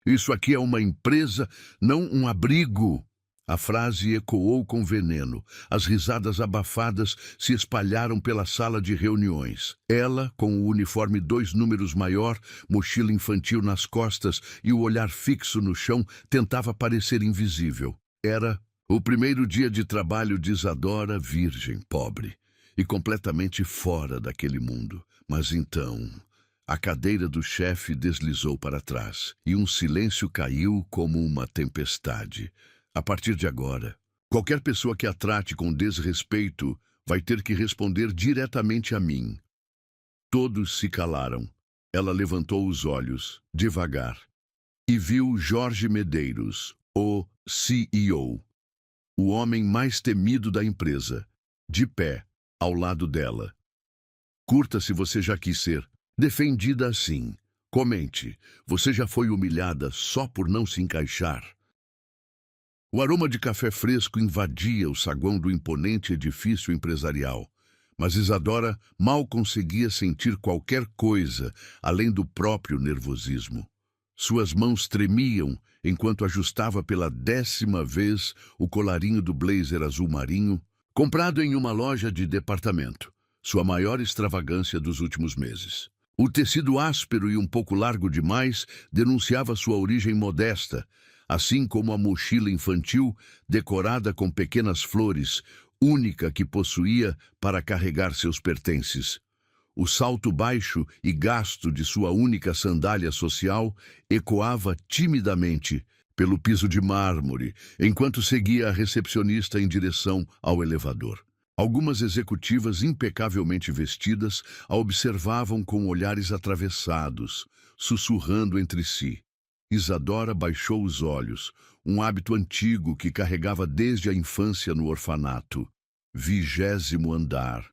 Isso aqui é uma empresa, não um abrigo. A frase ecoou com veneno. As risadas abafadas se espalharam pela sala de reuniões. Ela, com o uniforme 2 números maior, mochila infantil nas costas e o olhar fixo no chão, tentava parecer invisível. Era o primeiro dia de trabalho de Isadora, virgem, pobre e completamente fora daquele mundo. Mas então, a cadeira do chefe deslizou para trás e um silêncio caiu como uma tempestade. A partir de agora, qualquer pessoa que a trate com desrespeito vai ter que responder diretamente a mim. Todos se calaram. Ela levantou os olhos, devagar, e viu Jorge Medeiros, o CEO, o homem mais temido da empresa, de pé, ao lado dela. Curta se você já quis ser defendida assim. Comente, você já foi humilhada só por não se encaixar? O aroma de café fresco invadia o saguão do imponente edifício empresarial, mas Isadora mal conseguia sentir qualquer coisa além do próprio nervosismo. Suas mãos tremiam enquanto ajustava pela 10ª vez o colarinho do blazer azul marinho, comprado em uma loja de departamento, sua maior extravagância dos últimos meses. O tecido áspero e um pouco largo demais denunciava sua origem modesta, assim como a mochila infantil decorada com pequenas flores, única que possuía para carregar seus pertences. O salto baixo e gasto de sua única sandália social ecoava timidamente pelo piso de mármore, enquanto seguia a recepcionista em direção ao elevador. Algumas executivas impecavelmente vestidas a observavam com olhares atravessados, sussurrando entre si. Isadora baixou os olhos, um hábito antigo que carregava desde a infância no orfanato. 20º andar,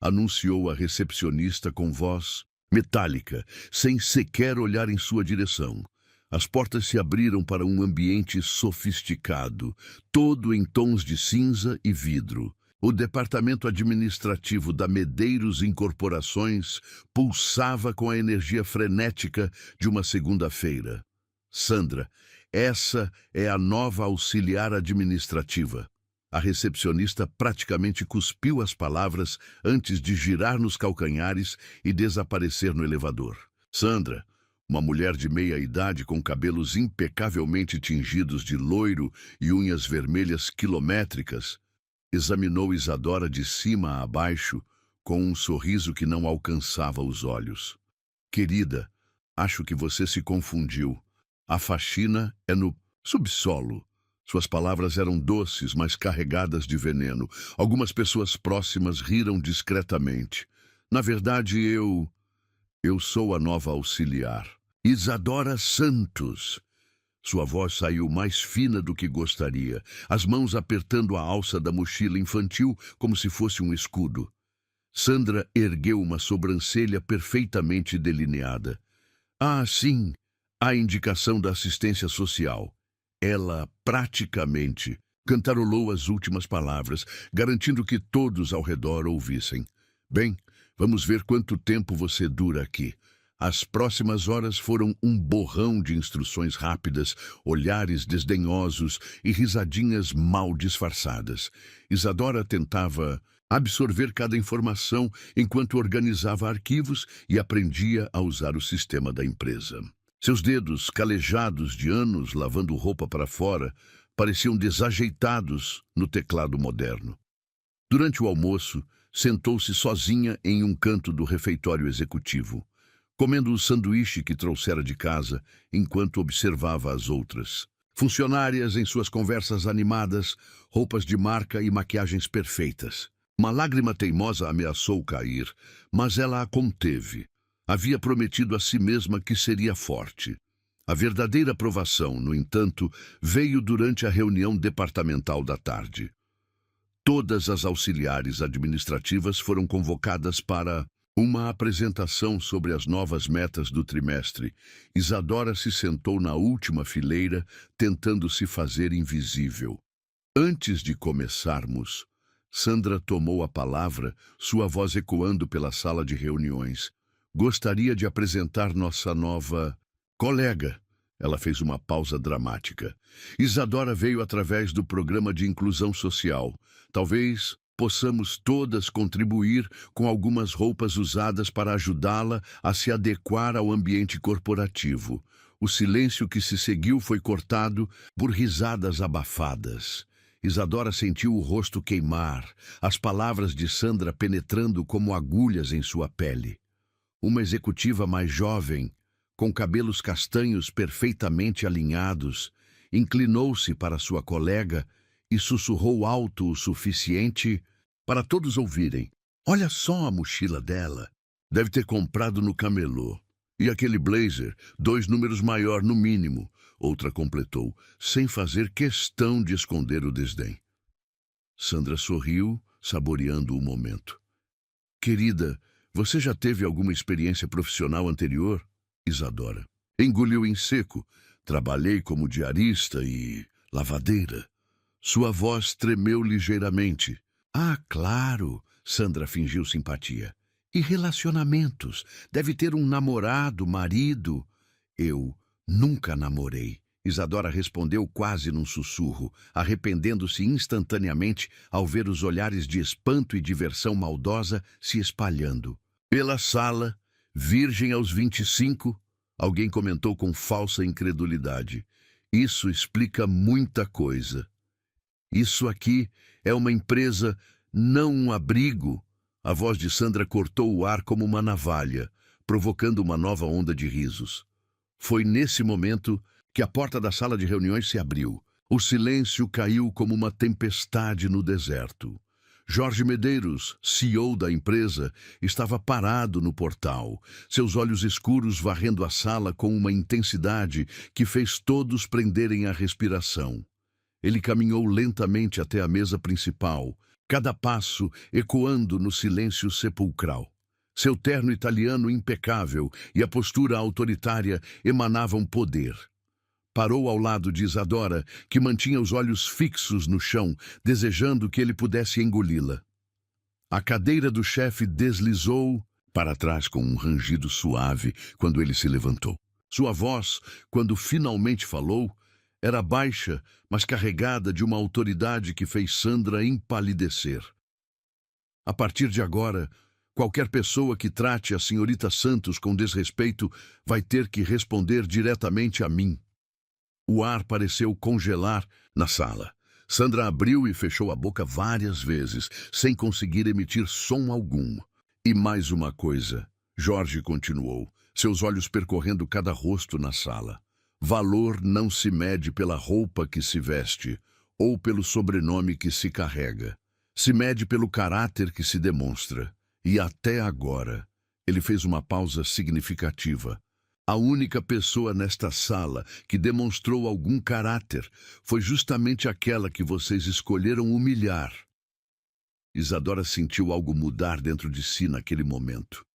anunciou a recepcionista com voz metálica, sem sequer olhar em sua direção. As portas se abriram para um ambiente sofisticado, todo em tons de cinza e vidro. O departamento administrativo da Medeiros Incorporações pulsava com a energia frenética de uma segunda-feira. Sandra, essa é a nova auxiliar administrativa. A recepcionista praticamente cuspiu as palavras antes de girar nos calcanhares e desaparecer no elevador. Sandra, uma mulher de meia-idade com cabelos impecavelmente tingidos de loiro e unhas vermelhas quilométricas, examinou Isadora de cima a baixo com um sorriso que não alcançava os olhos. Querida, acho que você se confundiu. A faxina é no subsolo. Suas palavras eram doces, mas carregadas de veneno. Algumas pessoas próximas riram discretamente. Na verdade, eu sou a nova auxiliar. Isadora Santos. Sua voz saiu mais fina do que gostaria, as mãos apertando a alça da mochila infantil como se fosse um escudo. Sandra ergueu uma sobrancelha perfeitamente delineada. Ah, sim, a indicação da assistência social. Ela praticamente cantarolou as últimas palavras, garantindo que todos ao redor ouvissem. Bem, vamos ver quanto tempo você dura aqui. As próximas horas foram um borrão de instruções rápidas, olhares desdenhosos e risadinhas mal disfarçadas. Isadora tentava absorver cada informação enquanto organizava arquivos e aprendia a usar o sistema da empresa. Seus dedos, calejados de anos lavando roupa para fora, pareciam desajeitados no teclado moderno. Durante o almoço, sentou-se sozinha em um canto do refeitório executivo, comendo o sanduíche que trouxera de casa enquanto observava as outras. Funcionárias em suas conversas animadas, roupas de marca e maquiagens perfeitas. Uma lágrima teimosa ameaçou cair, mas ela a conteve. Havia prometido a si mesma que seria forte. A verdadeira provação, no entanto, veio durante a reunião departamental da tarde. Todas as auxiliares administrativas foram convocadas para uma apresentação sobre as novas metas do trimestre. Isadora se sentou na última fileira, tentando se fazer invisível. Antes de começarmos, Sandra tomou a palavra, sua voz ecoando pela sala de reuniões. Gostaria de apresentar nossa nova colega. Ela fez uma pausa dramática. Isadora veio através do programa de inclusão social. Talvez possamos todas contribuir com algumas roupas usadas para ajudá-la a se adequar ao ambiente corporativo. O silêncio que se seguiu foi cortado por risadas abafadas. Isadora sentiu o rosto queimar, as palavras de Sandra penetrando como agulhas em sua pele. Uma executiva mais jovem, com cabelos castanhos perfeitamente alinhados, inclinou-se para sua colega e sussurrou alto o suficiente para todos ouvirem. Olha só a mochila dela. Deve ter comprado no camelô. E aquele blazer, 2 números maior no mínimo, outra completou, sem fazer questão de esconder o desdém. Sandra sorriu, saboreando o momento. Querida, você já teve alguma experiência profissional anterior? Isadora engoliu em seco. Trabalhei como diarista e lavadeira. Sua voz tremeu ligeiramente. Ah, claro, Sandra fingiu simpatia. E relacionamentos? Deve ter um namorado, marido. Eu nunca namorei. Isadora respondeu quase num sussurro, arrependendo-se instantaneamente ao ver os olhares de espanto e diversão maldosa se espalhando. Pela sala, virgem aos 25, alguém comentou com falsa incredulidade. Isso explica muita coisa. Isso aqui é uma empresa, não um abrigo. A voz de Sandra cortou o ar como uma navalha, provocando uma nova onda de risos. Foi nesse momento que a porta da sala de reuniões se abriu. O silêncio caiu como uma tempestade no deserto. Jorge Medeiros, CEO da empresa, estava parado no portal, seus olhos escuros varrendo a sala com uma intensidade que fez todos prenderem a respiração. Ele caminhou lentamente até a mesa principal, cada passo ecoando no silêncio sepulcral. Seu terno italiano impecável e a postura autoritária emanavam poder. Parou ao lado de Isadora, que mantinha os olhos fixos no chão, desejando que ele pudesse engoli-la. A cadeira do chefe deslizou para trás com um rangido suave quando ele se levantou. Sua voz, quando finalmente falou, era baixa, mas carregada de uma autoridade que fez Sandra empalidecer. A partir de agora, qualquer pessoa que trate a senhorita Santos com desrespeito vai ter que responder diretamente a mim. O ar pareceu congelar na sala. Sandra abriu e fechou a boca várias vezes, sem conseguir emitir som algum. E mais uma coisa, Jorge continuou, seus olhos percorrendo cada rosto na sala. Valor não se mede pela roupa que se veste, ou pelo sobrenome que se carrega. Se mede pelo caráter que se demonstra. E até agora, ele fez uma pausa significativa. A única pessoa nesta sala que demonstrou algum caráter foi justamente aquela que vocês escolheram humilhar. Isadora sentiu algo mudar dentro de si naquele momento.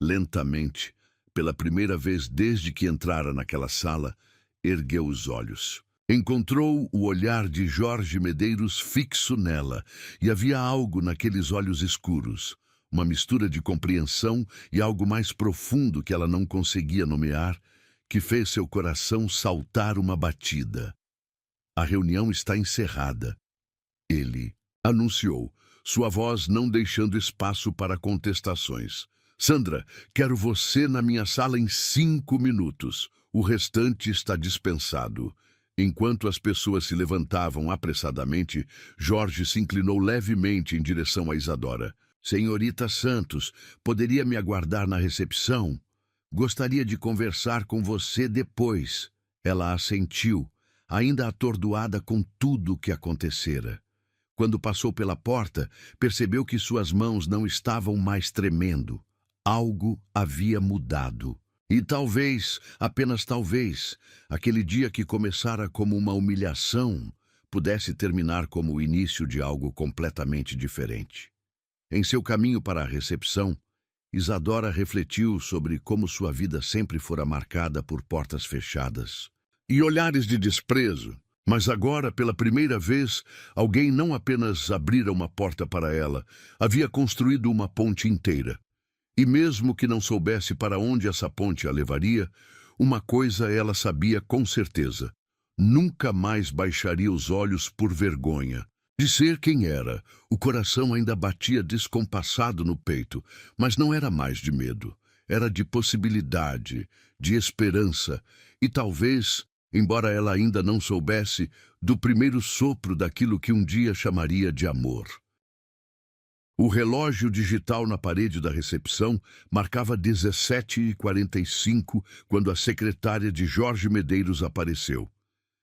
Lentamente, pela primeira vez desde que entrara naquela sala, ergueu os olhos. Encontrou o olhar de Jorge Medeiros fixo nela, e havia algo naqueles olhos escuros. Uma mistura de compreensão e algo mais profundo que ela não conseguia nomear, que fez seu coração saltar uma batida. A reunião está encerrada. Ele anunciou, sua voz não deixando espaço para contestações. Sandra, quero você na minha sala em 5 minutos. O restante está dispensado. Enquanto as pessoas se levantavam apressadamente, Jorge se inclinou levemente em direção a Isadora. Senhorita Santos, poderia me aguardar na recepção? Gostaria de conversar com você depois. Ela assentiu, ainda atordoada com tudo o que acontecera. Quando passou pela porta, percebeu que suas mãos não estavam mais tremendo. Algo havia mudado. E talvez, apenas talvez, aquele dia que começara como uma humilhação, pudesse terminar como o início de algo completamente diferente. Em seu caminho para a recepção, Isadora refletiu sobre como sua vida sempre fora marcada por portas fechadas e olhares de desprezo, mas agora, pela primeira vez, alguém não apenas abrira uma porta para ela, havia construído uma ponte inteira. E mesmo que não soubesse para onde essa ponte a levaria, Uma coisa ela sabia com certeza: nunca mais baixaria os olhos por vergonha de ser quem era. O coração ainda batia descompassado no peito, mas não era mais de medo. Era de possibilidade, de esperança e talvez, embora ela ainda não soubesse, do primeiro sopro daquilo que um dia chamaria de amor. O relógio digital na parede da recepção marcava 17h45 quando a secretária de Jorge Medeiros apareceu.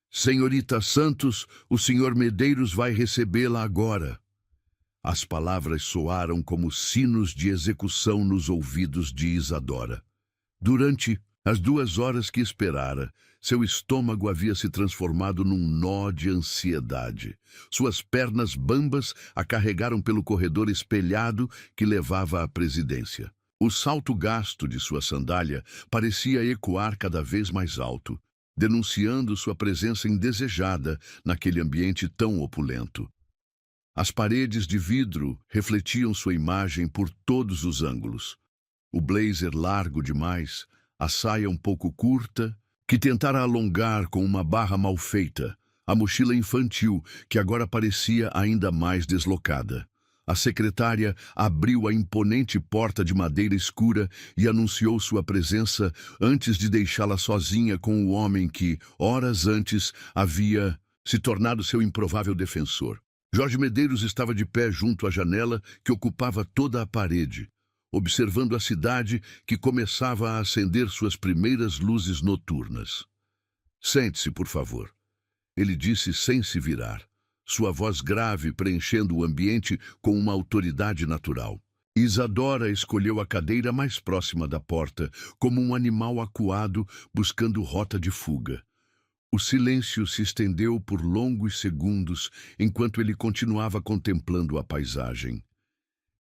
Senhorita Santos, o senhor Medeiros vai recebê-la agora. As palavras soaram como sinos de execução nos ouvidos de Isadora. Durante as 2 horas que esperara, seu estômago havia se transformado num nó de ansiedade. Suas pernas bambas a carregaram pelo corredor espelhado que levava à presidência. O salto gasto de sua sandália parecia ecoar cada vez mais alto, denunciando sua presença indesejada naquele ambiente tão opulento. As paredes de vidro refletiam sua imagem por todos os ângulos. O blazer largo demais, a saia um pouco curta, que tentara alongar com uma barra mal feita, a mochila infantil, que agora parecia ainda mais deslocada. A secretária abriu a imponente porta de madeira escura e anunciou sua presença antes de deixá-la sozinha com o homem que, horas antes, havia se tornado seu improvável defensor. Jorge Medeiros estava de pé junto à janela que ocupava toda a parede, observando a cidade que começava a acender suas primeiras luzes noturnas. Sente-se, por favor, ele disse sem se virar, sua voz grave preenchendo o ambiente com uma autoridade natural. Isadora escolheu a cadeira mais próxima da porta, como um animal acuado buscando rota de fuga. O silêncio se estendeu por longos segundos enquanto ele continuava contemplando a paisagem.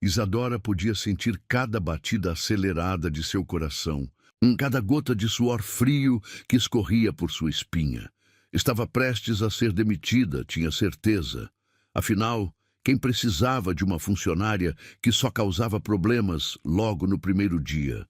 Isadora podia sentir cada batida acelerada de seu coração, cada gota de suor frio que escorria por sua espinha. Estava prestes a ser demitida, tinha certeza. Afinal, quem precisava de uma funcionária que só causava problemas logo no primeiro dia?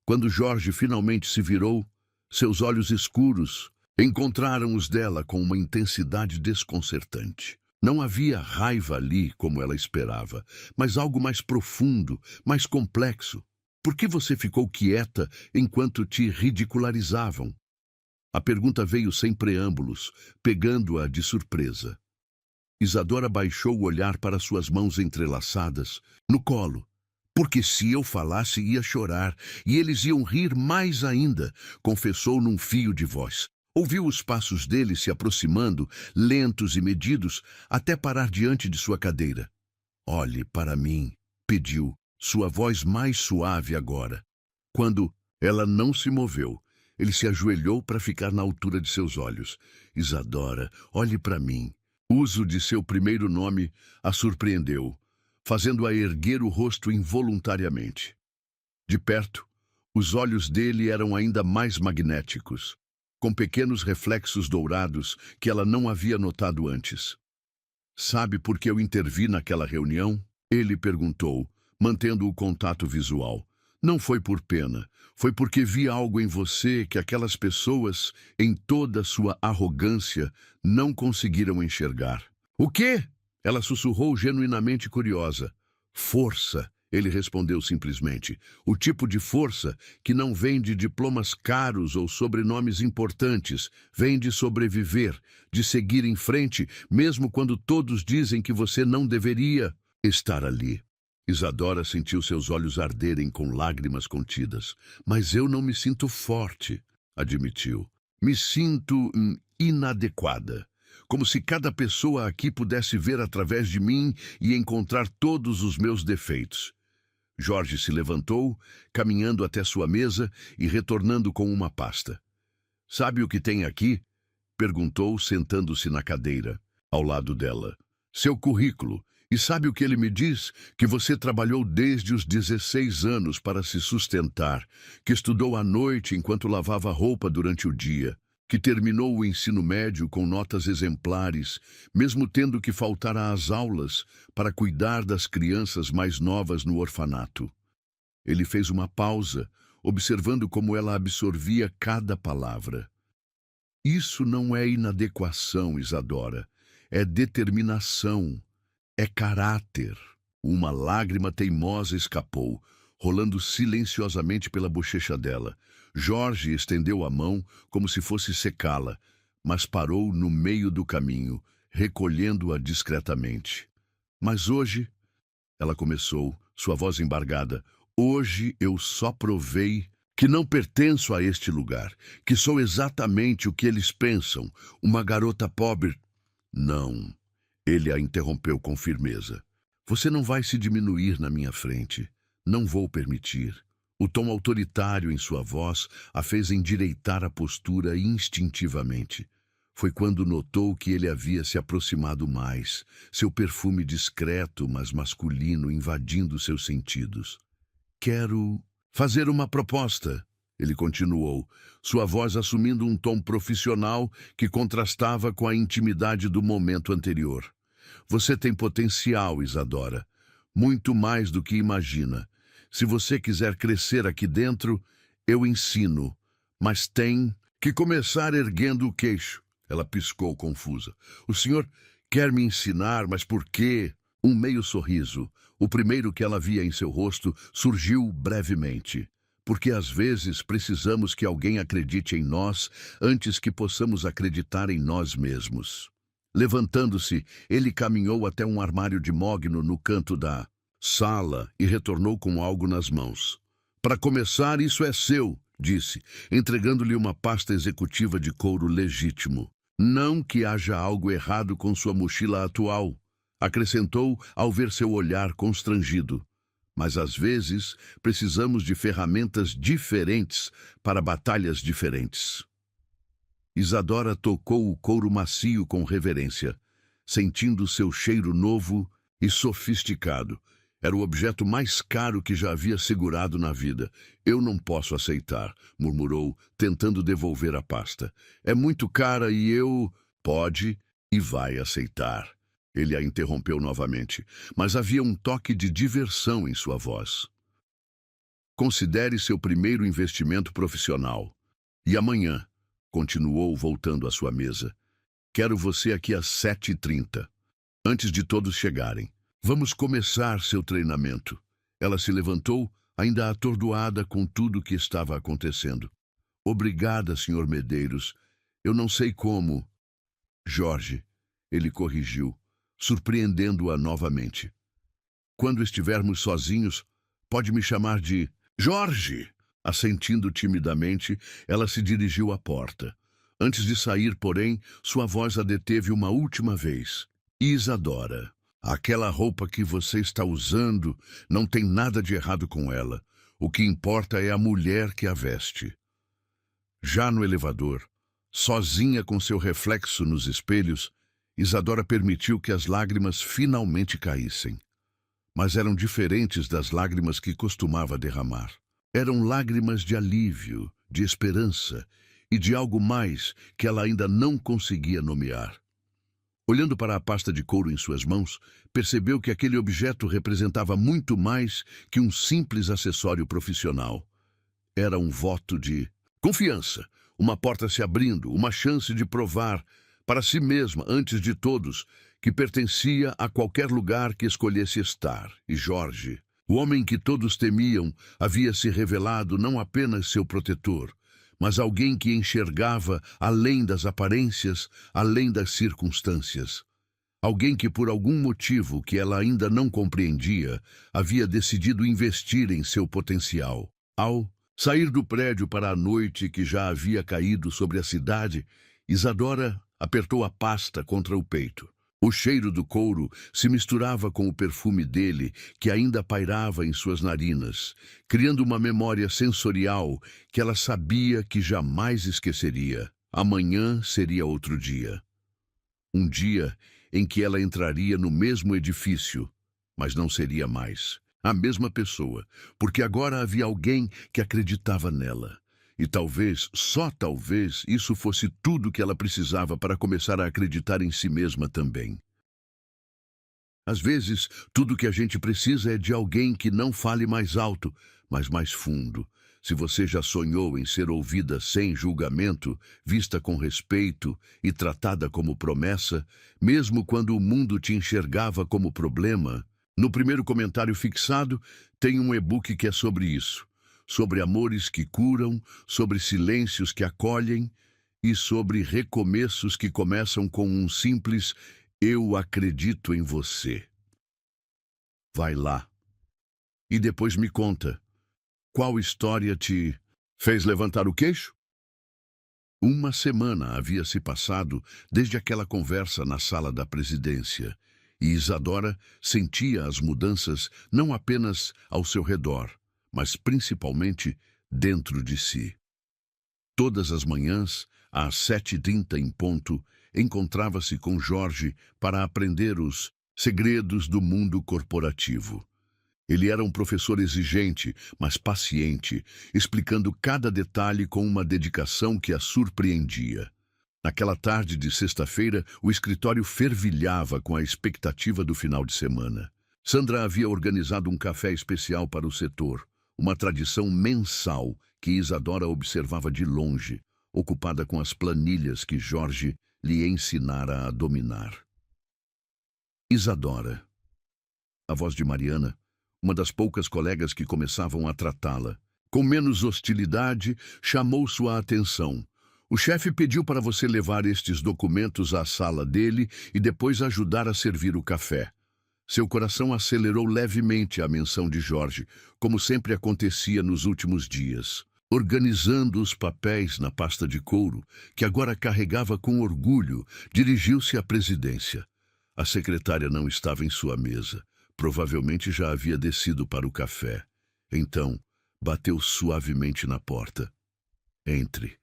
Quando Jorge finalmente se virou, seus olhos escuros encontraram os dela com uma intensidade desconcertante. Não havia raiva ali como ela esperava, mas algo mais profundo, mais complexo. Por que você ficou quieta enquanto te ridicularizavam? A pergunta veio sem preâmbulos, pegando-a de surpresa. Isadora baixou o olhar para suas mãos entrelaçadas, no colo. Porque se eu falasse ia chorar, e eles iam rir mais ainda, confessou num fio de voz. Ouviu os passos dele se aproximando, lentos e medidos, até parar diante de sua cadeira. Olhe para mim, pediu, sua voz mais suave agora. Quando ela não se moveu, ele se ajoelhou para ficar na altura de seus olhos. Isadora, olhe para mim. O uso de seu primeiro nome a surpreendeu, fazendo-a erguer o rosto involuntariamente. De perto, os olhos dele eram ainda mais magnéticos, com pequenos reflexos dourados que ela não havia notado antes. Sabe por que eu intervi naquela reunião? Ele perguntou, mantendo o contato visual. Não foi por pena, foi porque vi algo em você que aquelas pessoas, em toda sua arrogância, não conseguiram enxergar. O quê? Ela sussurrou genuinamente curiosa. Força, ele respondeu simplesmente. O tipo de força que não vem de diplomas caros ou sobrenomes importantes, vem de sobreviver, de seguir em frente, mesmo quando todos dizem que você não deveria estar ali. Isadora sentiu seus olhos arderem com lágrimas contidas. Mas eu não me sinto forte, admitiu. Me sinto inadequada. Como se cada pessoa aqui pudesse ver através de mim e encontrar todos os meus defeitos. Jorge se levantou, caminhando até sua mesa e retornando com uma pasta. Sabe o que tem aqui? Perguntou, sentando-se na cadeira, ao lado dela. Seu currículo. E sabe o que ele me diz? Que você trabalhou desde os 16 anos para se sustentar, que estudou à noite enquanto lavava roupa durante o dia, que terminou o ensino médio com notas exemplares, mesmo tendo que faltar às aulas para cuidar das crianças mais novas no orfanato. Ele fez uma pausa, observando como ela absorvia cada palavra. Isso não é inadequação, Isadora. É determinação. É caráter. Uma lágrima teimosa escapou, rolando silenciosamente pela bochecha dela. Jorge estendeu a mão como se fosse secá-la, mas parou no meio do caminho, recolhendo-a discretamente. Mas hoje, ela começou, sua voz embargada, hoje eu só provei que não pertenço a este lugar, que sou exatamente o que eles pensam, uma garota pobre. Não, ele a interrompeu com firmeza. Você não vai se diminuir na minha frente. Não vou permitir. O tom autoritário em sua voz a fez endireitar a postura instintivamente. Foi quando notou que ele havia se aproximado mais, seu perfume discreto, mas masculino, invadindo seus sentidos. Quero fazer uma proposta, ele continuou, sua voz assumindo um tom profissional que contrastava com a intimidade do momento anterior. Você tem potencial, Isadora. Muito mais do que imagina. Se você quiser crescer aqui dentro, eu ensino. Mas tem que começar erguendo o queixo. Ela piscou confusa. O senhor quer me ensinar, mas por quê? Um meio sorriso, o primeiro que ela via em seu rosto, surgiu brevemente. Porque às vezes precisamos que alguém acredite em nós antes que possamos acreditar em nós mesmos. Levantando-se, ele caminhou até um armário de mogno no canto da sala e retornou com algo nas mãos. Para começar, isso é seu, disse, entregando-lhe uma pasta executiva de couro legítimo. Não que haja algo errado com sua mochila atual, acrescentou ao ver seu olhar constrangido. Mas às vezes precisamos de ferramentas diferentes para batalhas diferentes. Isadora tocou o couro macio com reverência, sentindo seu cheiro novo e sofisticado. Era o objeto mais caro que já havia segurado na vida. Eu não posso aceitar, murmurou, tentando devolver a pasta. É muito cara e eu... Pode e vai aceitar. Ele a interrompeu novamente, mas havia um toque de diversão em sua voz. Considere seu primeiro investimento profissional. E amanhã, continuou voltando à sua mesa, quero você aqui às 7h30, antes de todos chegarem. Vamos começar seu treinamento. Ela se levantou, ainda atordoada com tudo o que estava acontecendo. Obrigada, Sr. Medeiros. Eu não sei como... Jorge, ele corrigiu, surpreendendo-a novamente. Quando estivermos sozinhos, pode me chamar de Jorge. Assentindo timidamente, ela se dirigiu à porta. Antes de sair, porém, sua voz a deteve uma última vez. Isadora, aquela roupa que você está usando não tem nada de errado com ela. O que importa é a mulher que a veste. Já no elevador, sozinha com seu reflexo nos espelhos, Isadora permitiu que as lágrimas finalmente caíssem. Mas eram diferentes das lágrimas que costumava derramar. Eram lágrimas de alívio, de esperança e de algo mais que ela ainda não conseguia nomear. Olhando para a pasta de couro em suas mãos, percebeu que aquele objeto representava muito mais que um simples acessório profissional. Era um voto de confiança, uma porta se abrindo, uma chance de provar, para si mesma, antes de todos, que pertencia a qualquer lugar que escolhesse estar. E Jorge, o homem que todos temiam, havia se revelado não apenas seu protetor, mas alguém que enxergava além das aparências, além das circunstâncias. Alguém que, por algum motivo que ela ainda não compreendia, havia decidido investir em seu potencial. Ao sair do prédio para a noite que já havia caído sobre a cidade, Isadora apertou a pasta contra o peito. O cheiro do couro se misturava com o perfume dele, que ainda pairava em suas narinas, criando uma memória sensorial que ela sabia que jamais esqueceria. Amanhã seria outro dia. Um dia em que ela entraria no mesmo edifício, mas não seria mais a mesma pessoa, porque agora havia alguém que acreditava nela. E talvez, só talvez, isso fosse tudo que ela precisava para começar a acreditar em si mesma também. Às vezes, tudo que a gente precisa é de alguém que não fale mais alto, mas mais fundo. Se você já sonhou em ser ouvida sem julgamento, vista com respeito e tratada como promessa, mesmo quando o mundo te enxergava como problema, no primeiro comentário fixado tem um e-book que é sobre isso. Sobre amores que curam, sobre silêncios que acolhem e sobre recomeços que começam com um simples "eu acredito em você". Vai lá. E depois me conta. Qual história te fez levantar o queixo? Uma semana havia se passado desde aquela conversa na sala da presidência, e Isadora sentia as mudanças não apenas ao seu redor, mas principalmente dentro de si. Todas as manhãs, às 7h30 em ponto, encontrava-se com Jorge para aprender os segredos do mundo corporativo. Ele era um professor exigente, mas paciente, explicando cada detalhe com uma dedicação que a surpreendia. Naquela tarde de sexta-feira, o escritório fervilhava com a expectativa do final de semana. Sandra havia organizado um café especial para o setor, uma tradição mensal que Isadora observava de longe, ocupada com as planilhas que Jorge lhe ensinara a dominar. Isadora. A voz de Mariana, uma das poucas colegas que começavam a tratá-la com menos hostilidade, chamou sua atenção. O chefe pediu para você levar estes documentos à sala dele e depois ajudar a servir o café. Seu coração acelerou levemente à menção de Jorge, como sempre acontecia nos últimos dias. Organizando os papéis na pasta de couro, que agora carregava com orgulho, dirigiu-se à presidência. A secretária não estava em sua mesa. Provavelmente já havia descido para o café. Então, bateu suavemente na porta. Entre.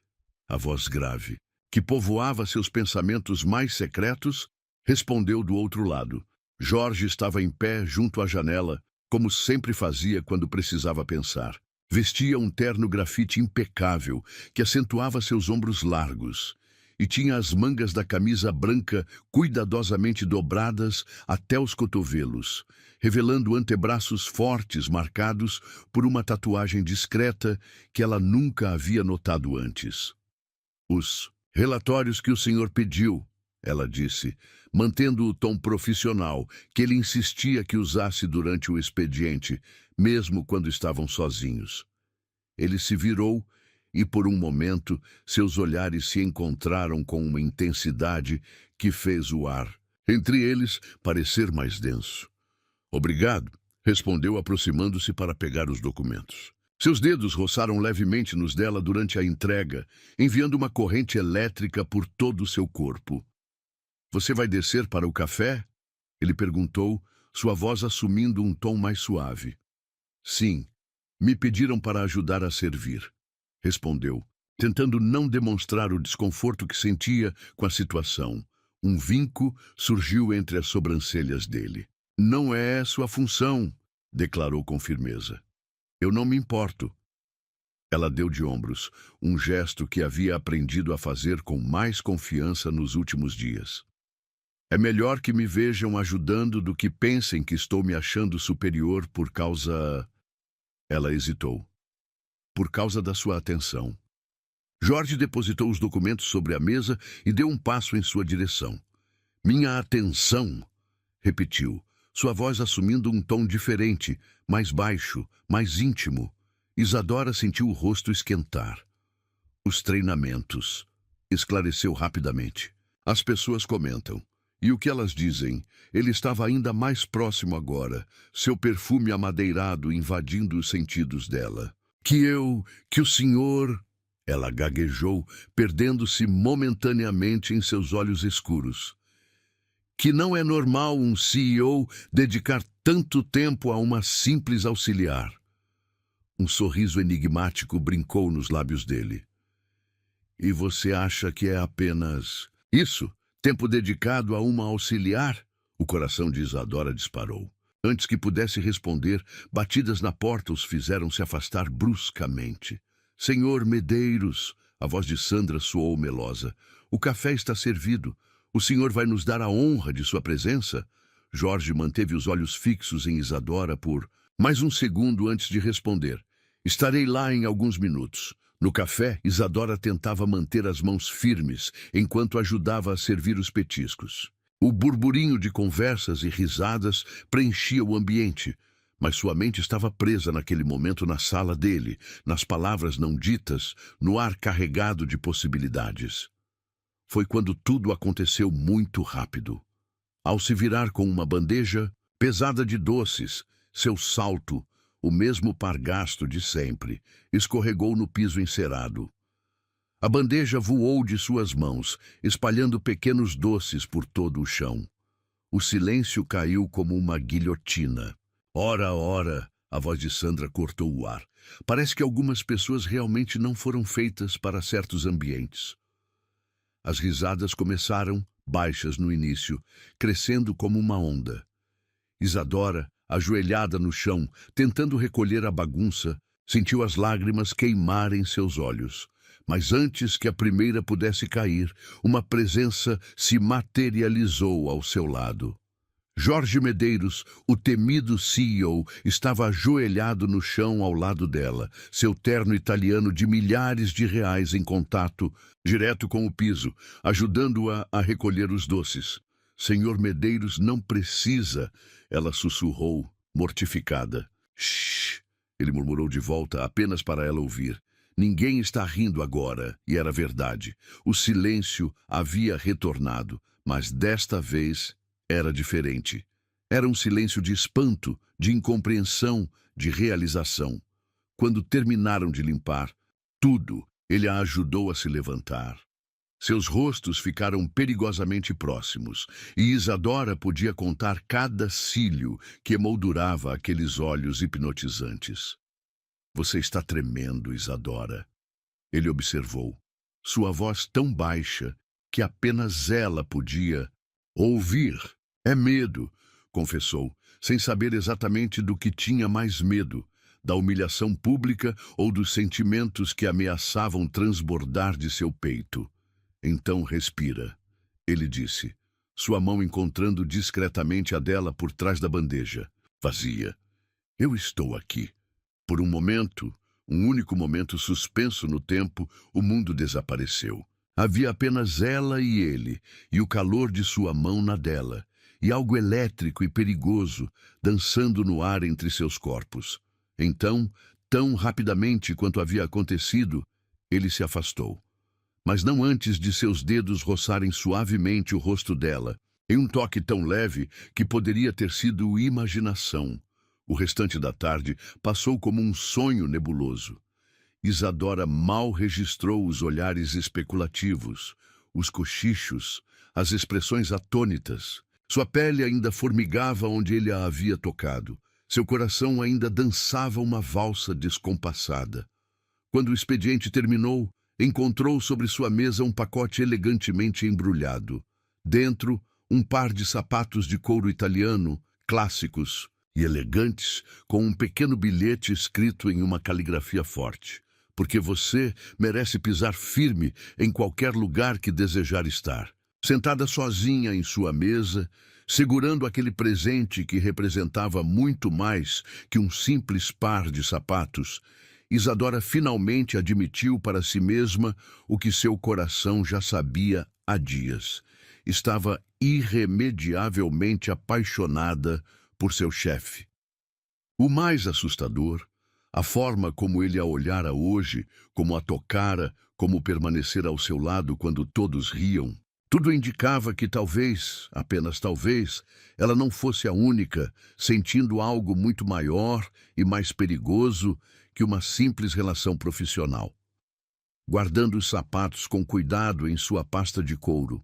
A voz grave, que povoava seus pensamentos mais secretos, respondeu do outro lado. Jorge estava em pé junto à janela, como sempre fazia quando precisava pensar. Vestia um terno grafite impecável, que acentuava seus ombros largos, e tinha as mangas da camisa branca cuidadosamente dobradas até os cotovelos, revelando antebraços fortes marcados por uma tatuagem discreta que ela nunca havia notado antes. Os relatórios que o senhor pediu, ela disse, mantendo o tom profissional que ele insistia que usasse durante o expediente, mesmo quando estavam sozinhos. Ele se virou e, por um momento, seus olhares se encontraram com uma intensidade que fez o ar, entre eles, parecer mais denso. Obrigado, respondeu aproximando-se para pegar os documentos. Seus dedos roçaram levemente nos dela durante a entrega, enviando uma corrente elétrica por todo o seu corpo. Você vai descer para o café? Ele perguntou, sua voz assumindo um tom mais suave. Sim, me pediram para ajudar a servir. Respondeu, tentando não demonstrar o desconforto que sentia com a situação. Um vinco surgiu entre as sobrancelhas dele. Não é sua função, declarou com firmeza. Eu não me importo. Ela deu de ombros, um gesto que havia aprendido a fazer com mais confiança nos últimos dias. É melhor que me vejam ajudando do que pensem que estou me achando superior por causa... Ela hesitou. Por causa da sua atenção. Jorge depositou os documentos sobre a mesa e deu um passo em sua direção. Minha atenção, repetiu, sua voz assumindo um tom diferente, mais baixo, mais íntimo. Isadora sentiu o rosto esquentar. Os treinamentos, esclareceu rapidamente. As pessoas comentam. E o que elas dizem? Ele estava ainda mais próximo agora, seu perfume amadeirado invadindo os sentidos dela. Que o senhor... Ela gaguejou, perdendo-se momentaneamente em seus olhos escuros. Que não é normal um CEO dedicar tanto tempo a uma simples auxiliar. Um sorriso enigmático brincou nos lábios dele. E você acha que é apenas isso? Tempo dedicado a uma auxiliar? O coração de Isadora disparou. Antes que pudesse responder, batidas na porta os fizeram se afastar bruscamente. Senhor Medeiros, a voz de Sandra soou melosa. O café está servido. O senhor vai nos dar a honra de sua presença? Jorge manteve os olhos fixos em Isadora por mais um segundo antes de responder. Estarei lá em alguns minutos. No café, Isadora tentava manter as mãos firmes enquanto ajudava a servir os petiscos. O burburinho de conversas e risadas preenchia o ambiente, mas sua mente estava presa naquele momento na sala dele, nas palavras não ditas, no ar carregado de possibilidades. Foi quando tudo aconteceu muito rápido. Ao se virar com uma bandeja pesada de doces, seu salto, o mesmo pargasto de sempre, escorregou no piso encerado. A bandeja voou de suas mãos, espalhando pequenos doces por todo o chão. O silêncio caiu como uma guilhotina. Ora, ora, a voz de Sandra cortou o ar. Parece que algumas pessoas realmente não foram feitas para certos ambientes. As risadas começaram, baixas no início, crescendo como uma onda. Isadora, ajoelhada no chão, tentando recolher a bagunça, sentiu as lágrimas queimarem seus olhos. Mas antes que a primeira pudesse cair, uma presença se materializou ao seu lado. Jorge Medeiros, o temido CEO, estava ajoelhado no chão ao lado dela, seu terno italiano de milhares de reais em contato, direto com o piso, ajudando-a a recolher os doces. Senhor Medeiros não precisa, ela sussurrou, mortificada. Shh, ele murmurou de volta, apenas para ela ouvir. Ninguém está rindo agora, e era verdade. O silêncio havia retornado, mas desta vez era diferente. Era um silêncio de espanto, de incompreensão, de realização. Quando terminaram de limpar tudo, ele a ajudou a se levantar. Seus rostos ficaram perigosamente próximos, e Isadora podia contar cada cílio que emoldurava aqueles olhos hipnotizantes. Você está tremendo, Isadora. Ele observou. Sua voz tão baixa que apenas ela podia ouvir. É medo, confessou, sem saber exatamente do que tinha mais medo, da humilhação pública ou dos sentimentos que ameaçavam transbordar de seu peito. Então respira, ele disse, sua mão encontrando discretamente a dela por trás da bandeja, vazia. Eu estou aqui. Por um momento, um único momento suspenso no tempo, o mundo desapareceu. Havia apenas ela e ele, e o calor de sua mão na dela, e algo elétrico e perigoso dançando no ar entre seus corpos. Então, tão rapidamente quanto havia acontecido, ele se afastou. Mas não antes de seus dedos roçarem suavemente o rosto dela, em um toque tão leve que poderia ter sido imaginação. O restante da tarde passou como um sonho nebuloso. Isadora mal registrou os olhares especulativos, os cochichos, as expressões atônitas. Sua pele ainda formigava onde ele a havia tocado. Seu coração ainda dançava uma valsa descompassada. Quando o expediente terminou, encontrou sobre sua mesa um pacote elegantemente embrulhado. Dentro, um par de sapatos de couro italiano, clássicos e elegantes, com um pequeno bilhete escrito em uma caligrafia forte. Porque você merece pisar firme em qualquer lugar que desejar estar. Sentada sozinha em sua mesa, segurando aquele presente que representava muito mais que um simples par de sapatos, Isadora finalmente admitiu para si mesma o que seu coração já sabia há dias. Estava irremediavelmente apaixonada por seu chefe. O mais assustador, a forma como ele a olhara hoje, como a tocara, como permanecer ao seu lado quando todos riam, tudo indicava que talvez, apenas talvez, ela não fosse a única, sentindo algo muito maior e mais perigoso que uma simples relação profissional. Guardando os sapatos com cuidado em sua pasta de couro,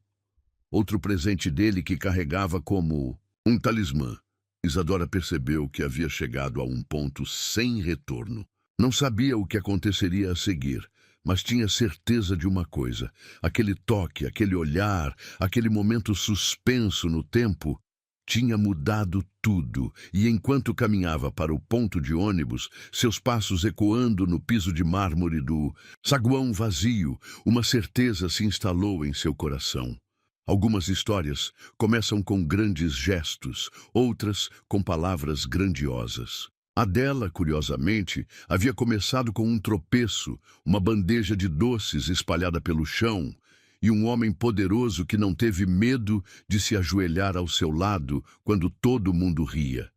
outro presente dele que carregava como um talismã, Isadora percebeu que havia chegado a um ponto sem retorno. Não sabia o que aconteceria a seguir, mas tinha certeza de uma coisa. Aquele toque, aquele olhar, aquele momento suspenso no tempo, tinha mudado tudo, e enquanto caminhava para o ponto de ônibus, seus passos ecoando no piso de mármore do saguão vazio, uma certeza se instalou em seu coração. Algumas histórias começam com grandes gestos, outras com palavras grandiosas. A dela, curiosamente, havia começado com um tropeço, uma bandeja de doces espalhada pelo chão, e um homem poderoso que não teve medo de se ajoelhar ao seu lado quando todo mundo ria.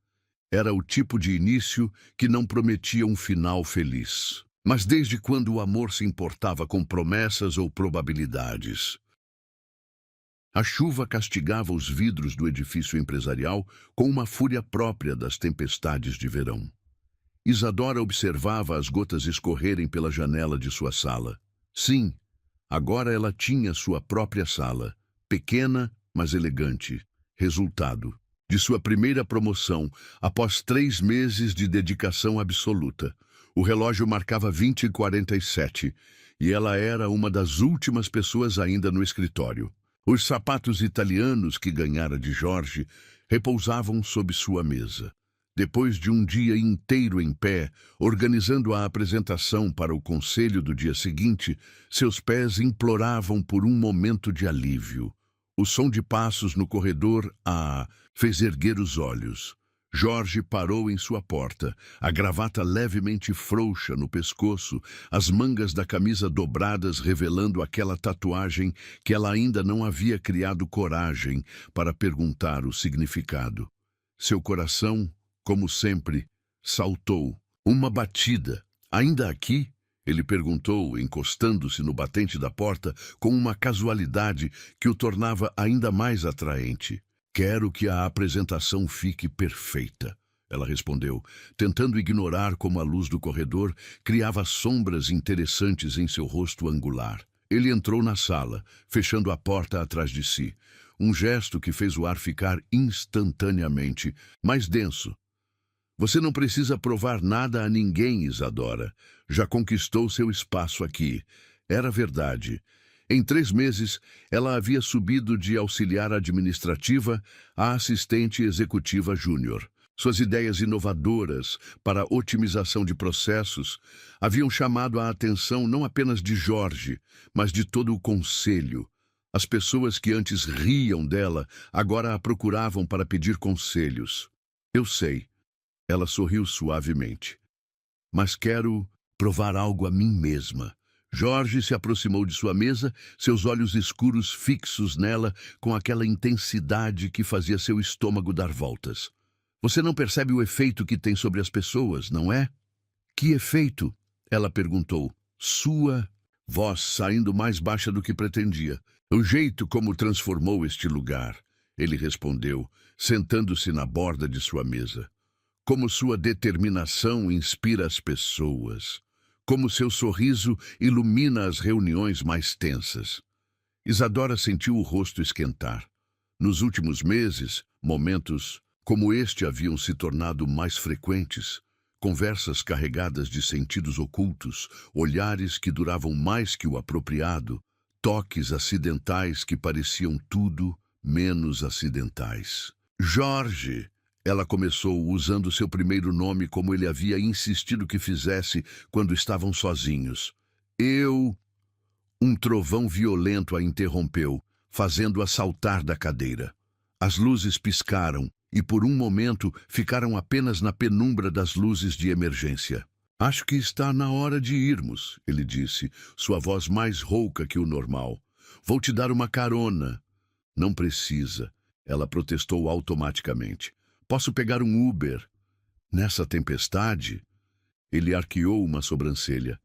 Era o tipo de início que não prometia um final feliz. Mas desde quando o amor se importava com promessas ou probabilidades? A chuva castigava os vidros do edifício empresarial com uma fúria própria das tempestades de verão. Isadora observava as gotas escorrerem pela janela de sua sala. Sim, agora ela tinha sua própria sala, pequena, mas elegante. Resultado de sua primeira promoção, após 3 meses de dedicação absoluta. O relógio marcava 20h47 e ela era uma das últimas pessoas ainda no escritório. Os sapatos italianos que ganhara de Jorge repousavam sob sua mesa. Depois de um dia inteiro em pé, organizando a apresentação para o conselho do dia seguinte, seus pés imploravam por um momento de alívio. O som de passos no corredor a fez erguer os olhos. Jorge parou em sua porta, a gravata levemente frouxa no pescoço, as mangas da camisa dobradas revelando aquela tatuagem que ela ainda não havia criado coragem para perguntar o significado. Seu coração, como sempre, saltou. Uma batida. Ainda aqui? Ele perguntou, encostando-se no batente da porta com uma casualidade que o tornava ainda mais atraente. Quero que a apresentação fique perfeita, ela respondeu, tentando ignorar como a luz do corredor criava sombras interessantes em seu rosto angular. Ele entrou na sala, fechando a porta atrás de si, um gesto que fez o ar ficar instantaneamente mais denso. Você não precisa provar nada a ninguém, Isadora. Já conquistou seu espaço aqui. Era verdade. Em 3 meses, ela havia subido de auxiliar administrativa a assistente executiva júnior. Suas ideias inovadoras para a otimização de processos haviam chamado a atenção não apenas de Jorge, mas de todo o conselho. As pessoas que antes riam dela agora a procuravam para pedir conselhos. Eu sei. Ela sorriu suavemente. Mas quero provar algo a mim mesma. Jorge se aproximou de sua mesa, seus olhos escuros fixos nela com aquela intensidade que fazia seu estômago dar voltas. Você não percebe o efeito que tem sobre as pessoas, não é? Que efeito? Ela perguntou, sua voz saindo mais baixa do que pretendia. O jeito como transformou este lugar, ele respondeu, sentando-se na borda de sua mesa. Como sua determinação inspira as pessoas. Como seu sorriso ilumina as reuniões mais tensas. Isadora sentiu o rosto esquentar. Nos últimos meses, momentos como este haviam se tornado mais frequentes. Conversas carregadas de sentidos ocultos, olhares que duravam mais que o apropriado, toques acidentais que pareciam tudo menos acidentais. Jorge! Ela começou usando seu primeiro nome como ele havia insistido que fizesse quando estavam sozinhos. Um trovão violento a interrompeu, fazendo-a saltar da cadeira. As luzes piscaram e por um momento ficaram apenas na penumbra das luzes de emergência. Acho que está na hora de irmos, ele disse, sua voz mais rouca que o normal. Vou te dar uma carona. Não precisa, ela protestou automaticamente. Posso pegar um Uber. Nessa tempestade? Ele arqueou uma sobrancelha.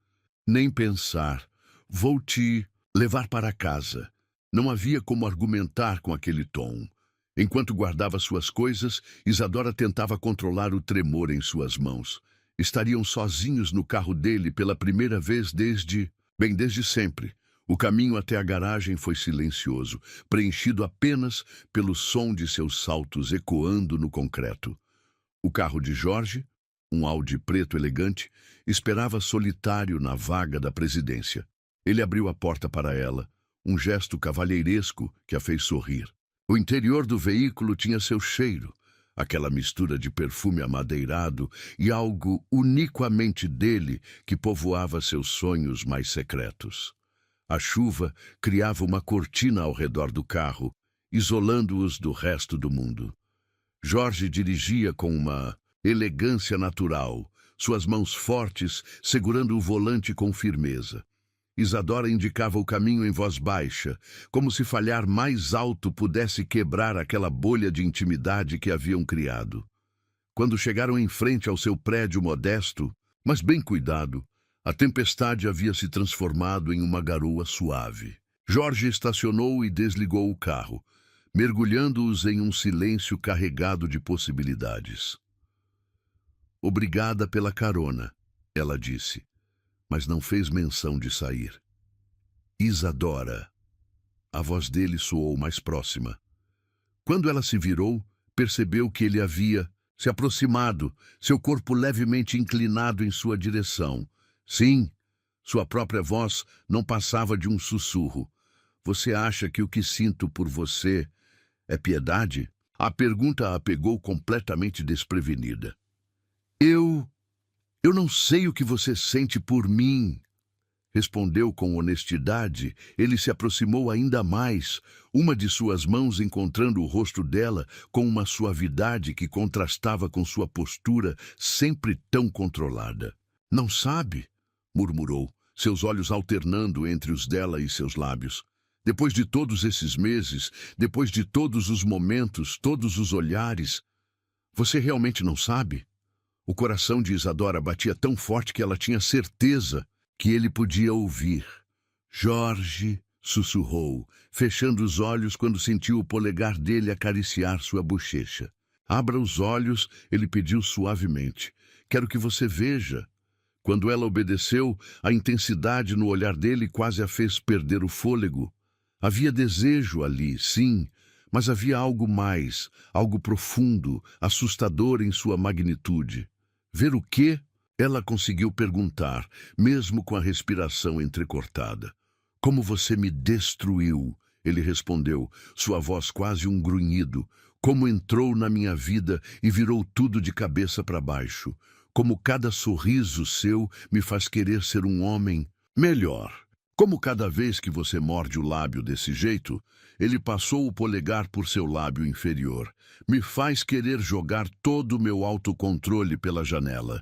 Nem pensar. Vou te levar para casa. Não havia como argumentar com aquele tom. Enquanto guardava suas coisas, Isadora tentava controlar o tremor em suas mãos. Estariam sozinhos no carro dele pela primeira vez desde sempre. O caminho até a garagem foi silencioso, preenchido apenas pelo som de seus saltos ecoando no concreto. O carro de Jorge, um Audi preto elegante, esperava solitário na vaga da presidência. Ele abriu a porta para ela, um gesto cavalheiresco que a fez sorrir. O interior do veículo tinha seu cheiro, aquela mistura de perfume amadeirado e algo uniquamente dele que povoava seus sonhos mais secretos. A chuva criava uma cortina ao redor do carro, isolando-os do resto do mundo. Jorge dirigia com uma elegância natural, suas mãos fortes segurando o volante com firmeza. Isadora indicava o caminho em voz baixa, como se falhar mais alto pudesse quebrar aquela bolha de intimidade que haviam criado. Quando chegaram em frente ao seu prédio modesto, mas bem cuidado, a tempestade havia se transformado em uma garoa suave. Jorge estacionou e desligou o carro, mergulhando-os em um silêncio carregado de possibilidades. "Obrigada pela carona", ela disse, mas não fez menção de sair. "Isadora." A voz dele soou mais próxima. Quando ela se virou, percebeu que ele havia se aproximado, seu corpo levemente inclinado em sua direção. Sim, sua própria voz não passava de um sussurro. "Você acha que o que sinto por você é piedade?" A pergunta a pegou completamente desprevenida. Eu não sei o que você sente por mim", respondeu com honestidade. Ele se aproximou ainda mais, uma de suas mãos encontrando o rosto dela com uma suavidade que contrastava com sua postura sempre tão controlada. "Não sabe?" murmurou, seus olhos alternando entre os dela e seus lábios. "Depois de todos esses meses, depois de todos os momentos, todos os olhares, você realmente não sabe?" O coração de Isadora batia tão forte que ela tinha certeza que ele podia ouvir. "Jorge", sussurrou, fechando os olhos quando sentiu o polegar dele acariciar sua bochecha. "Abra os olhos", ele pediu suavemente. "Quero que você veja." Quando ela obedeceu, a intensidade no olhar dele quase a fez perder o fôlego. Havia desejo ali, sim, mas havia algo mais, algo profundo, assustador em sua magnitude. "Ver o quê?" ela conseguiu perguntar, mesmo com a respiração entrecortada. "Como você me destruiu", ele respondeu, sua voz quase um grunhido. "Como entrou na minha vida e virou tudo de cabeça para baixo. Como cada sorriso seu me faz querer ser um homem melhor. Como cada vez que você morde o lábio desse jeito", ele passou o polegar por seu lábio inferior, "me faz querer jogar todo o meu autocontrole pela janela."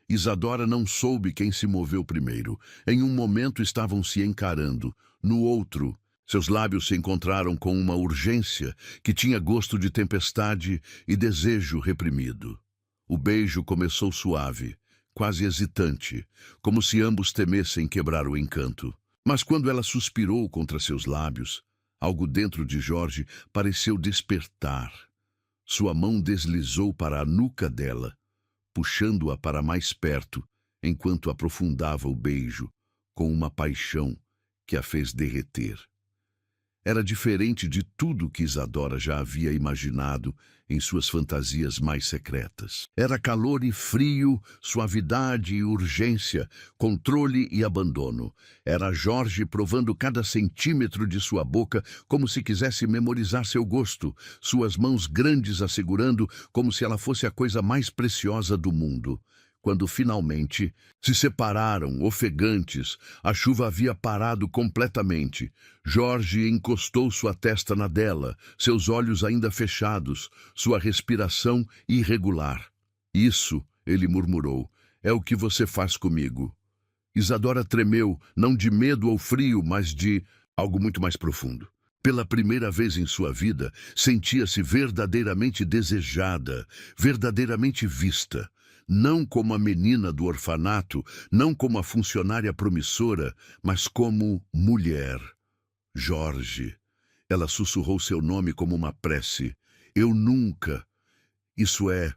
Isadora não soube quem se moveu primeiro. Em um momento estavam se encarando. No outro, seus lábios se encontraram com uma urgência que tinha gosto de tempestade e desejo reprimido. O beijo começou suave, quase hesitante, como se ambos temessem quebrar o encanto. Mas quando ela suspirou contra seus lábios, algo dentro de Jorge pareceu despertar. Sua mão deslizou para a nuca dela, puxando-a para mais perto, enquanto aprofundava o beijo, com uma paixão que a fez derreter. Era diferente de tudo que Isadora já havia imaginado em suas fantasias mais secretas. Era calor e frio, suavidade e urgência, controle e abandono. Era Jorge provando cada centímetro de sua boca como se quisesse memorizar seu gosto, suas mãos grandes a segurando como se ela fosse a coisa mais preciosa do mundo. Quando finalmente se separaram, ofegantes, a chuva havia parado completamente. Jorge encostou sua testa na dela, seus olhos ainda fechados, sua respiração irregular. "Isso", ele murmurou, "é o que você faz comigo." Isadora tremeu, não de medo ou frio, mas de algo muito mais profundo. Pela primeira vez em sua vida, sentia-se verdadeiramente desejada, verdadeiramente vista. Não como a menina do orfanato, não como a funcionária promissora, mas como mulher. "Jorge." Ela sussurrou seu nome como uma prece. "Eu nunca. Isso é...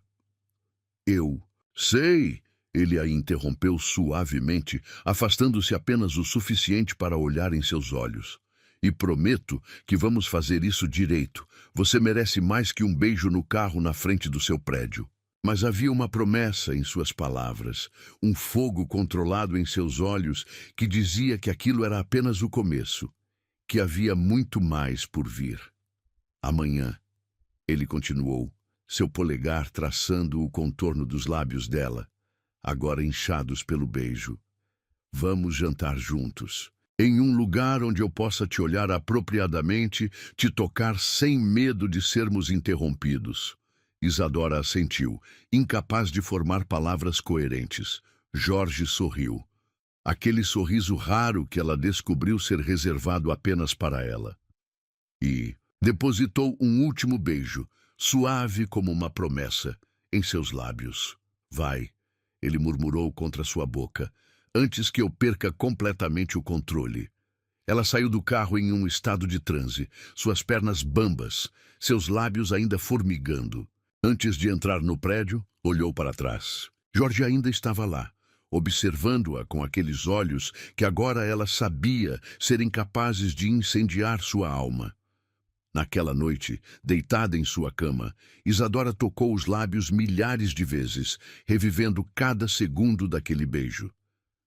eu." "Sei." Ele a interrompeu suavemente, afastando-se apenas o suficiente para olhar em seus olhos. "E prometo que vamos fazer isso direito. Você merece mais que um beijo no carro na frente do seu prédio." Mas havia uma promessa em suas palavras, um fogo controlado em seus olhos que dizia que aquilo era apenas o começo, que havia muito mais por vir. "Amanhã", ele continuou, seu polegar traçando o contorno dos lábios dela, agora inchados pelo beijo. "Vamos jantar juntos, em um lugar onde eu possa te olhar apropriadamente, te tocar sem medo de sermos interrompidos." Isadora assentiu, incapaz de formar palavras coerentes. Jorge sorriu. Aquele sorriso raro que ela descobriu ser reservado apenas para ela. E depositou um último beijo, suave como uma promessa, em seus lábios. Vai, ele murmurou contra sua boca, antes que eu perca completamente o controle. Ela saiu do carro em um estado de transe, suas pernas bambas, seus lábios ainda formigando. Antes de entrar no prédio, olhou para trás. Jorge ainda estava lá, observando-a com aqueles olhos que agora ela sabia serem capazes de incendiar sua alma. Naquela noite, deitada em sua cama, Isadora tocou os lábios milhares de vezes, revivendo cada segundo daquele beijo.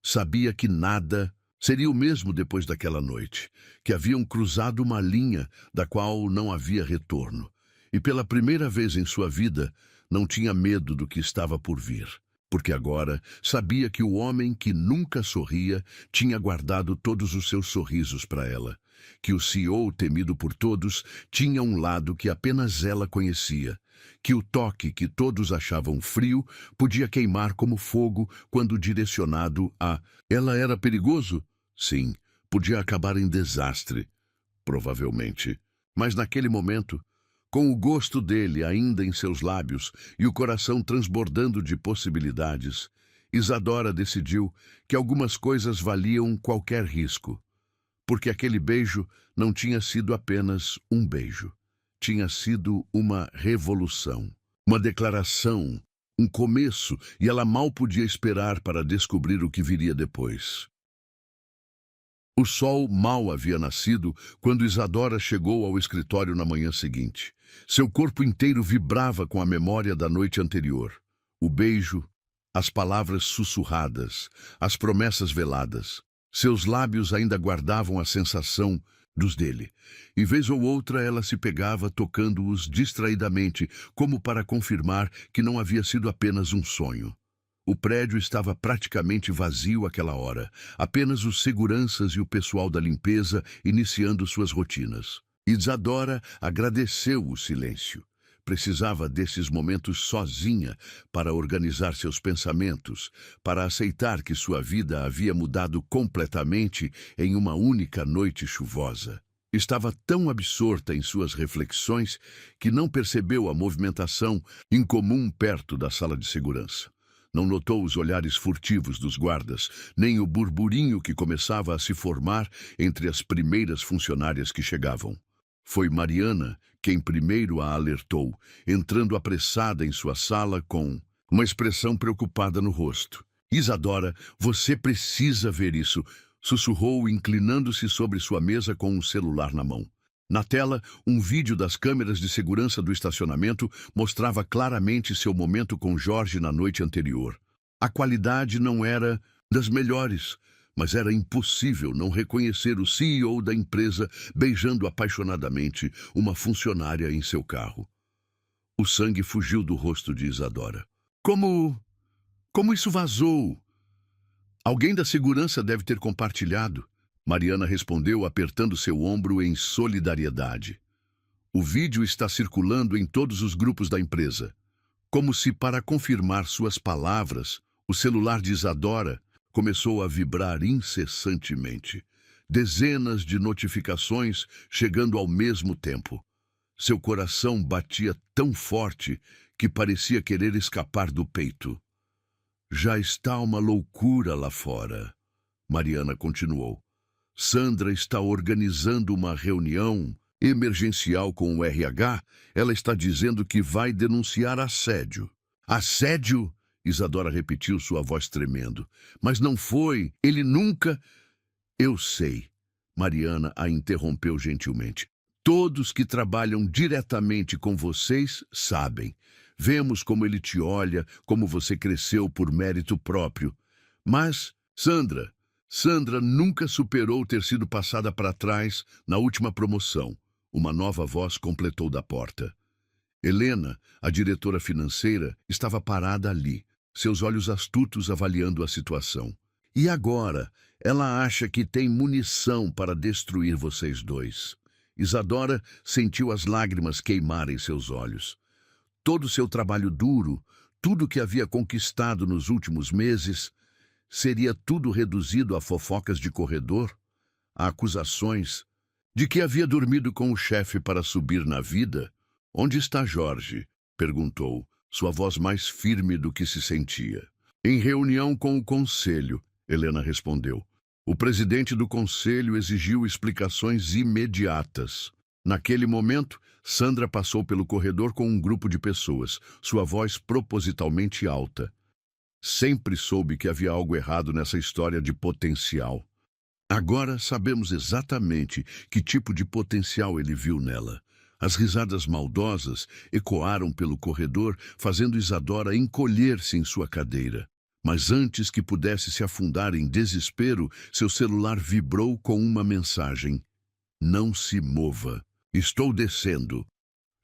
Sabia que nada seria o mesmo depois daquela noite, que haviam cruzado uma linha da qual não havia retorno, e pela primeira vez em sua vida não tinha medo do que estava por vir, porque agora sabia que o homem que nunca sorria tinha guardado todos os seus sorrisos para ela, que o CEO temido por todos tinha um lado que apenas ela conhecia, que o toque que todos achavam frio podia queimar como fogo quando direcionado a... Ela era perigoso? Sim, podia acabar em desastre, provavelmente. Mas naquele momento, com o gosto dele ainda em seus lábios e o coração transbordando de possibilidades, Isadora decidiu que algumas coisas valiam qualquer risco. Porque aquele beijo não tinha sido apenas um beijo. Tinha sido uma revolução, uma declaração, um começo, e ela mal podia esperar para descobrir o que viria depois. O sol mal havia nascido quando Isadora chegou ao escritório na manhã seguinte. Seu corpo inteiro vibrava com a memória da noite anterior. O beijo, as palavras sussurradas, as promessas veladas. Seus lábios ainda guardavam a sensação dos dele, e vez ou outra ela se pegava tocando-os distraidamente, como para confirmar que não havia sido apenas um sonho. O prédio estava praticamente vazio àquela hora, apenas os seguranças e o pessoal da limpeza iniciando suas rotinas. Isadora agradeceu o silêncio. Precisava desses momentos sozinha para organizar seus pensamentos, para aceitar que sua vida havia mudado completamente em uma única noite chuvosa. Estava tão absorta em suas reflexões que não percebeu a movimentação incomum perto da sala de segurança. Não notou os olhares furtivos dos guardas, nem o burburinho que começava a se formar entre as primeiras funcionárias que chegavam. Foi Mariana quem primeiro a alertou, entrando apressada em sua sala com uma expressão preocupada no rosto. Isadora, você precisa ver isso, sussurrou, inclinando-se sobre sua mesa com um celular na mão. Na tela, um vídeo das câmeras de segurança do estacionamento mostrava claramente seu momento com Jorge na noite anterior. A qualidade não era das melhores, mas era impossível não reconhecer o CEO da empresa beijando apaixonadamente uma funcionária em seu carro. O sangue fugiu do rosto de Isadora. Como isso vazou? Alguém da segurança deve ter compartilhado. Mariana respondeu, apertando seu ombro em solidariedade. O vídeo está circulando em todos os grupos da empresa. Como se para confirmar suas palavras, o celular de Isadora começou a vibrar incessantemente. Dezenas de notificações chegando ao mesmo tempo. Seu coração batia tão forte que parecia querer escapar do peito. Já está uma loucura lá fora, Mariana continuou. Sandra está organizando uma reunião emergencial com o RH. Ela está dizendo que vai denunciar assédio. Assédio? Isadora repetiu, sua voz tremendo. Mas não foi. Ele nunca... Eu sei. Mariana a interrompeu gentilmente. Todos que trabalham diretamente com vocês sabem. Vemos como ele te olha, como você cresceu por mérito próprio. Mas, Sandra nunca superou ter sido passada para trás na última promoção. Uma nova voz completou da porta. Helena, a diretora financeira, estava parada ali, seus olhos astutos avaliando a situação. E agora, ela acha que tem munição para destruir vocês dois. Isadora sentiu as lágrimas queimarem seus olhos. Todo o seu trabalho duro, tudo que havia conquistado nos últimos meses, seria tudo reduzido a fofocas de corredor, a acusações de que havia dormido com o chefe para subir na vida? Onde está Jorge? Perguntou, sua voz mais firme do que se sentia. Em reunião com o conselho, Helena respondeu. O presidente do conselho exigiu explicações imediatas. Naquele momento, Sandra passou pelo corredor com um grupo de pessoas, sua voz propositalmente alta. Sempre soube que havia algo errado nessa história de potencial. Agora sabemos exatamente que tipo de potencial ele viu nela. As risadas maldosas ecoaram pelo corredor, fazendo Isadora encolher-se em sua cadeira. Mas antes que pudesse se afundar em desespero, seu celular vibrou com uma mensagem. Não se mova. Estou descendo.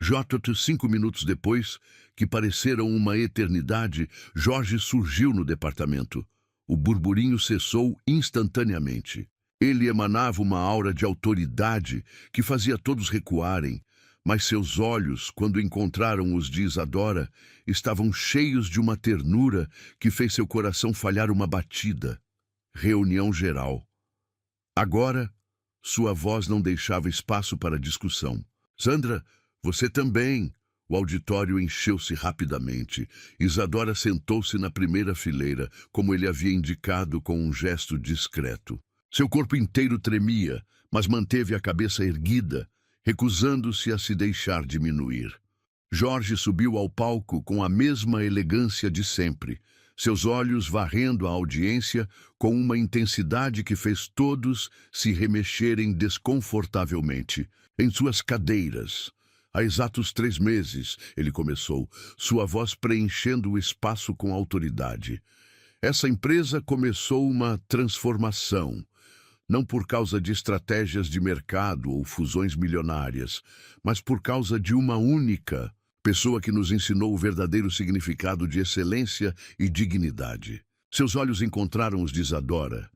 J. 5 minutos depois, que pareceram uma eternidade, Jorge surgiu no departamento. O burburinho cessou instantaneamente. Ele emanava uma aura de autoridade que fazia todos recuarem, mas seus olhos, quando encontraram os de Isadora, estavam cheios de uma ternura que fez seu coração falhar uma batida. Reunião geral. Agora, sua voz não deixava espaço para discussão. Sandra, você também. O auditório encheu-se rapidamente. Isadora sentou-se na primeira fileira, como ele havia indicado com um gesto discreto. Seu corpo inteiro tremia, mas manteve a cabeça erguida, recusando-se a se deixar diminuir. Jorge subiu ao palco com a mesma elegância de sempre, seus olhos varrendo a audiência com uma intensidade que fez todos se remexerem desconfortavelmente em suas cadeiras. Há exatos 3 meses, ele começou, sua voz preenchendo o espaço com autoridade. Essa empresa começou uma transformação. Não por causa de estratégias de mercado ou fusões milionárias, mas por causa de uma única pessoa que nos ensinou o verdadeiro significado de excelência e dignidade. Seus olhos encontraram os de Isadora,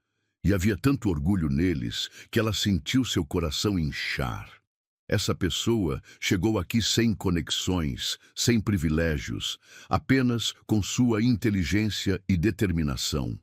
e havia tanto orgulho neles que ela sentiu seu coração inchar. Essa pessoa chegou aqui sem conexões, sem privilégios, apenas com sua inteligência e determinação.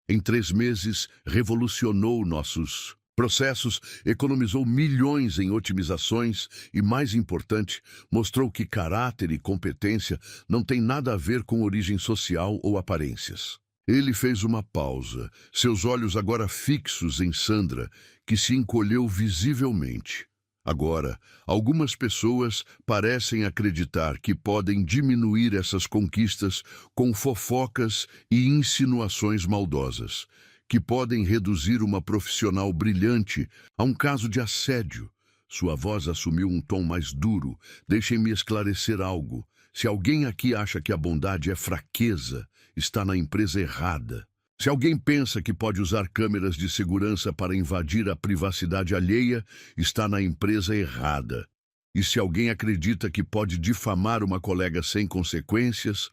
Em 3 meses, revolucionou nossos processos, economizou milhões em otimizações e, mais importante, mostrou que caráter e competência não têm nada a ver com origem social ou aparências. Ele fez uma pausa, seus olhos agora fixos em Sandra, que se encolheu visivelmente. Agora, algumas pessoas parecem acreditar que podem diminuir essas conquistas com fofocas e insinuações maldosas, que podem reduzir uma profissional brilhante a um caso de assédio. Sua voz assumiu um tom mais duro. Deixem-me esclarecer algo. Se alguém aqui acha que a bondade é fraqueza, está na empresa errada. Se alguém pensa que pode usar câmeras de segurança para invadir a privacidade alheia, está na empresa errada. E se alguém acredita que pode difamar uma colega sem consequências,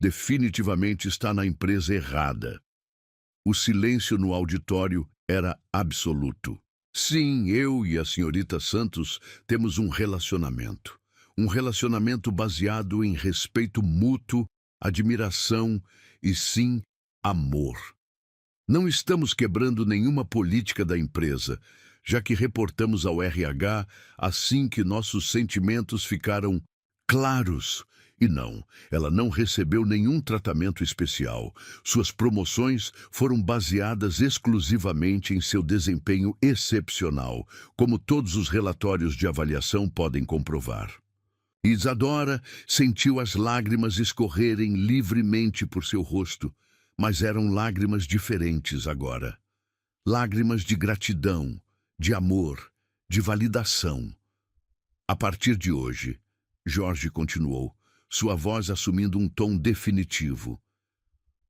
definitivamente está na empresa errada. O silêncio no auditório era absoluto. Sim, eu e a senhorita Santos temos um relacionamento. Um relacionamento baseado em respeito mútuo, admiração e, sim, amor. Não estamos quebrando nenhuma política da empresa, já que reportamos ao RH assim que nossos sentimentos ficaram claros. E não, ela não recebeu nenhum tratamento especial. Suas promoções foram baseadas exclusivamente em seu desempenho excepcional, como todos os relatórios de avaliação podem comprovar. Isadora sentiu as lágrimas escorrerem livremente por seu rosto, mas eram lágrimas diferentes agora. Lágrimas de gratidão, de amor, de validação. A partir de hoje, Jorge continuou, sua voz assumindo um tom definitivo.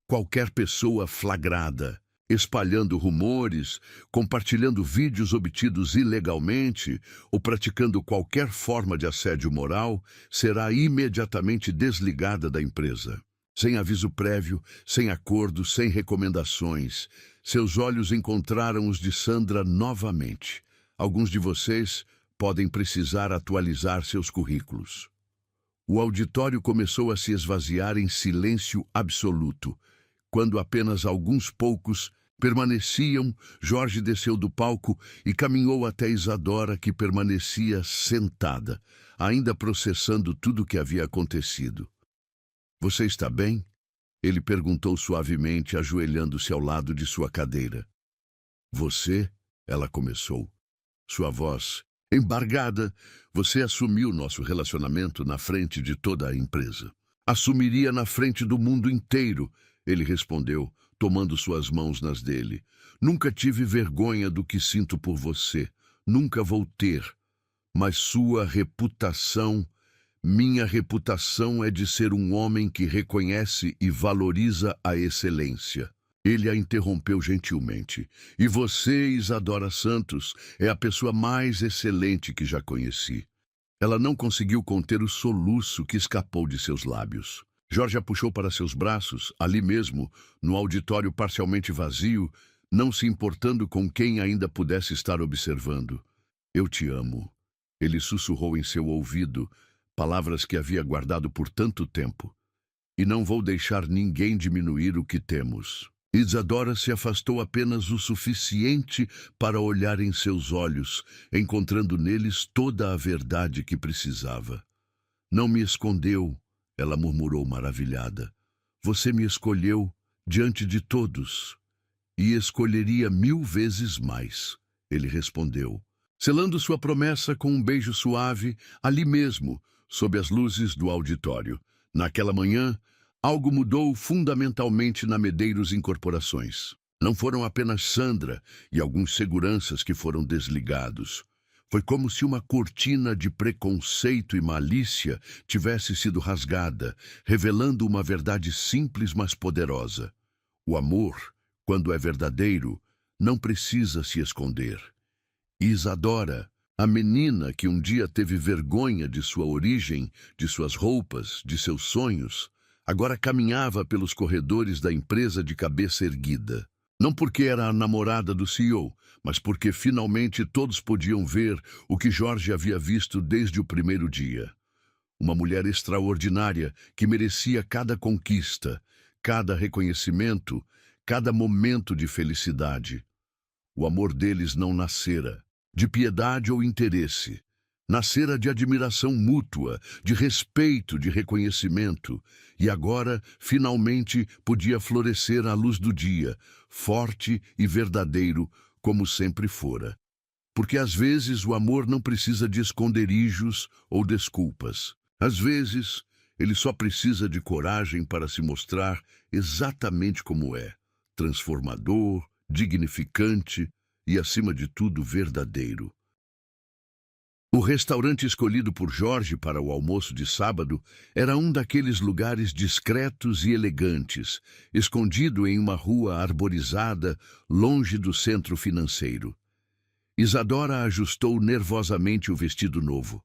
Qualquer pessoa flagrada, espalhando rumores, compartilhando vídeos obtidos ilegalmente ou praticando qualquer forma de assédio moral, será imediatamente desligada da empresa. Sem aviso prévio, sem acordo, sem recomendações. Seus olhos encontraram os de Sandra novamente. Alguns de vocês podem precisar atualizar seus currículos. O auditório começou a se esvaziar em silêncio absoluto. Quando apenas alguns poucos permaneciam, Jorge desceu do palco e caminhou até Isadora, que permanecia sentada, ainda processando tudo o que havia acontecido. "Você está bem?" Ele perguntou suavemente, ajoelhando-se ao lado de sua cadeira. "Você?" Ela começou. Sua voz embargada. "Você assumiu nosso relacionamento na frente de toda a empresa. Assumiria na frente do mundo inteiro", ele respondeu, tomando suas mãos nas dele. "Nunca tive vergonha do que sinto por você. Nunca vou ter. Mas sua reputação, minha reputação é de ser um homem que reconhece e valoriza a excelência." Ele a interrompeu gentilmente. "E você, Isadora Santos, é a pessoa mais excelente que já conheci." Ela não conseguiu conter o soluço que escapou de seus lábios. Jorge a puxou para seus braços, ali mesmo, no auditório parcialmente vazio, não se importando com quem ainda pudesse estar observando. "Eu te amo." Ele sussurrou em seu ouvido, palavras que havia guardado por tanto tempo. "E não vou deixar ninguém diminuir o que temos." Isadora se afastou apenas o suficiente para olhar em seus olhos, encontrando neles toda a verdade que precisava. "Não me escondeu", ela murmurou maravilhada. "Você me escolheu diante de todos. E escolheria 1000 vezes mais", ele respondeu, selando sua promessa com um beijo suave, ali mesmo, sob as luzes do auditório. Naquela manhã, algo mudou fundamentalmente na Medeiros Incorporações. Não foram apenas Sandra e alguns seguranças que foram desligados. Foi como se uma cortina de preconceito e malícia tivesse sido rasgada, revelando uma verdade simples, mas poderosa. O amor, quando é verdadeiro, não precisa se esconder. Isadora, a menina que um dia teve vergonha de sua origem, de suas roupas, de seus sonhos, agora caminhava pelos corredores da empresa de cabeça erguida. Não porque era a namorada do CEO, mas porque finalmente todos podiam ver o que Jorge havia visto desde o primeiro dia. Uma mulher extraordinária que merecia cada conquista, cada reconhecimento, cada momento de felicidade. O amor deles não nascera de piedade ou interesse. Nascera de admiração mútua, de respeito, de reconhecimento, e agora, finalmente, podia florescer à luz do dia, forte e verdadeiro, como sempre fora. Porque às vezes o amor não precisa de esconderijos ou desculpas. Às vezes, ele só precisa de coragem para se mostrar exatamente como é, transformador, dignificante e, acima de tudo, verdadeiro. O restaurante escolhido por Jorge para o almoço de sábado era um daqueles lugares discretos e elegantes, escondido em uma rua arborizada, longe do centro financeiro. Isadora ajustou nervosamente o vestido novo,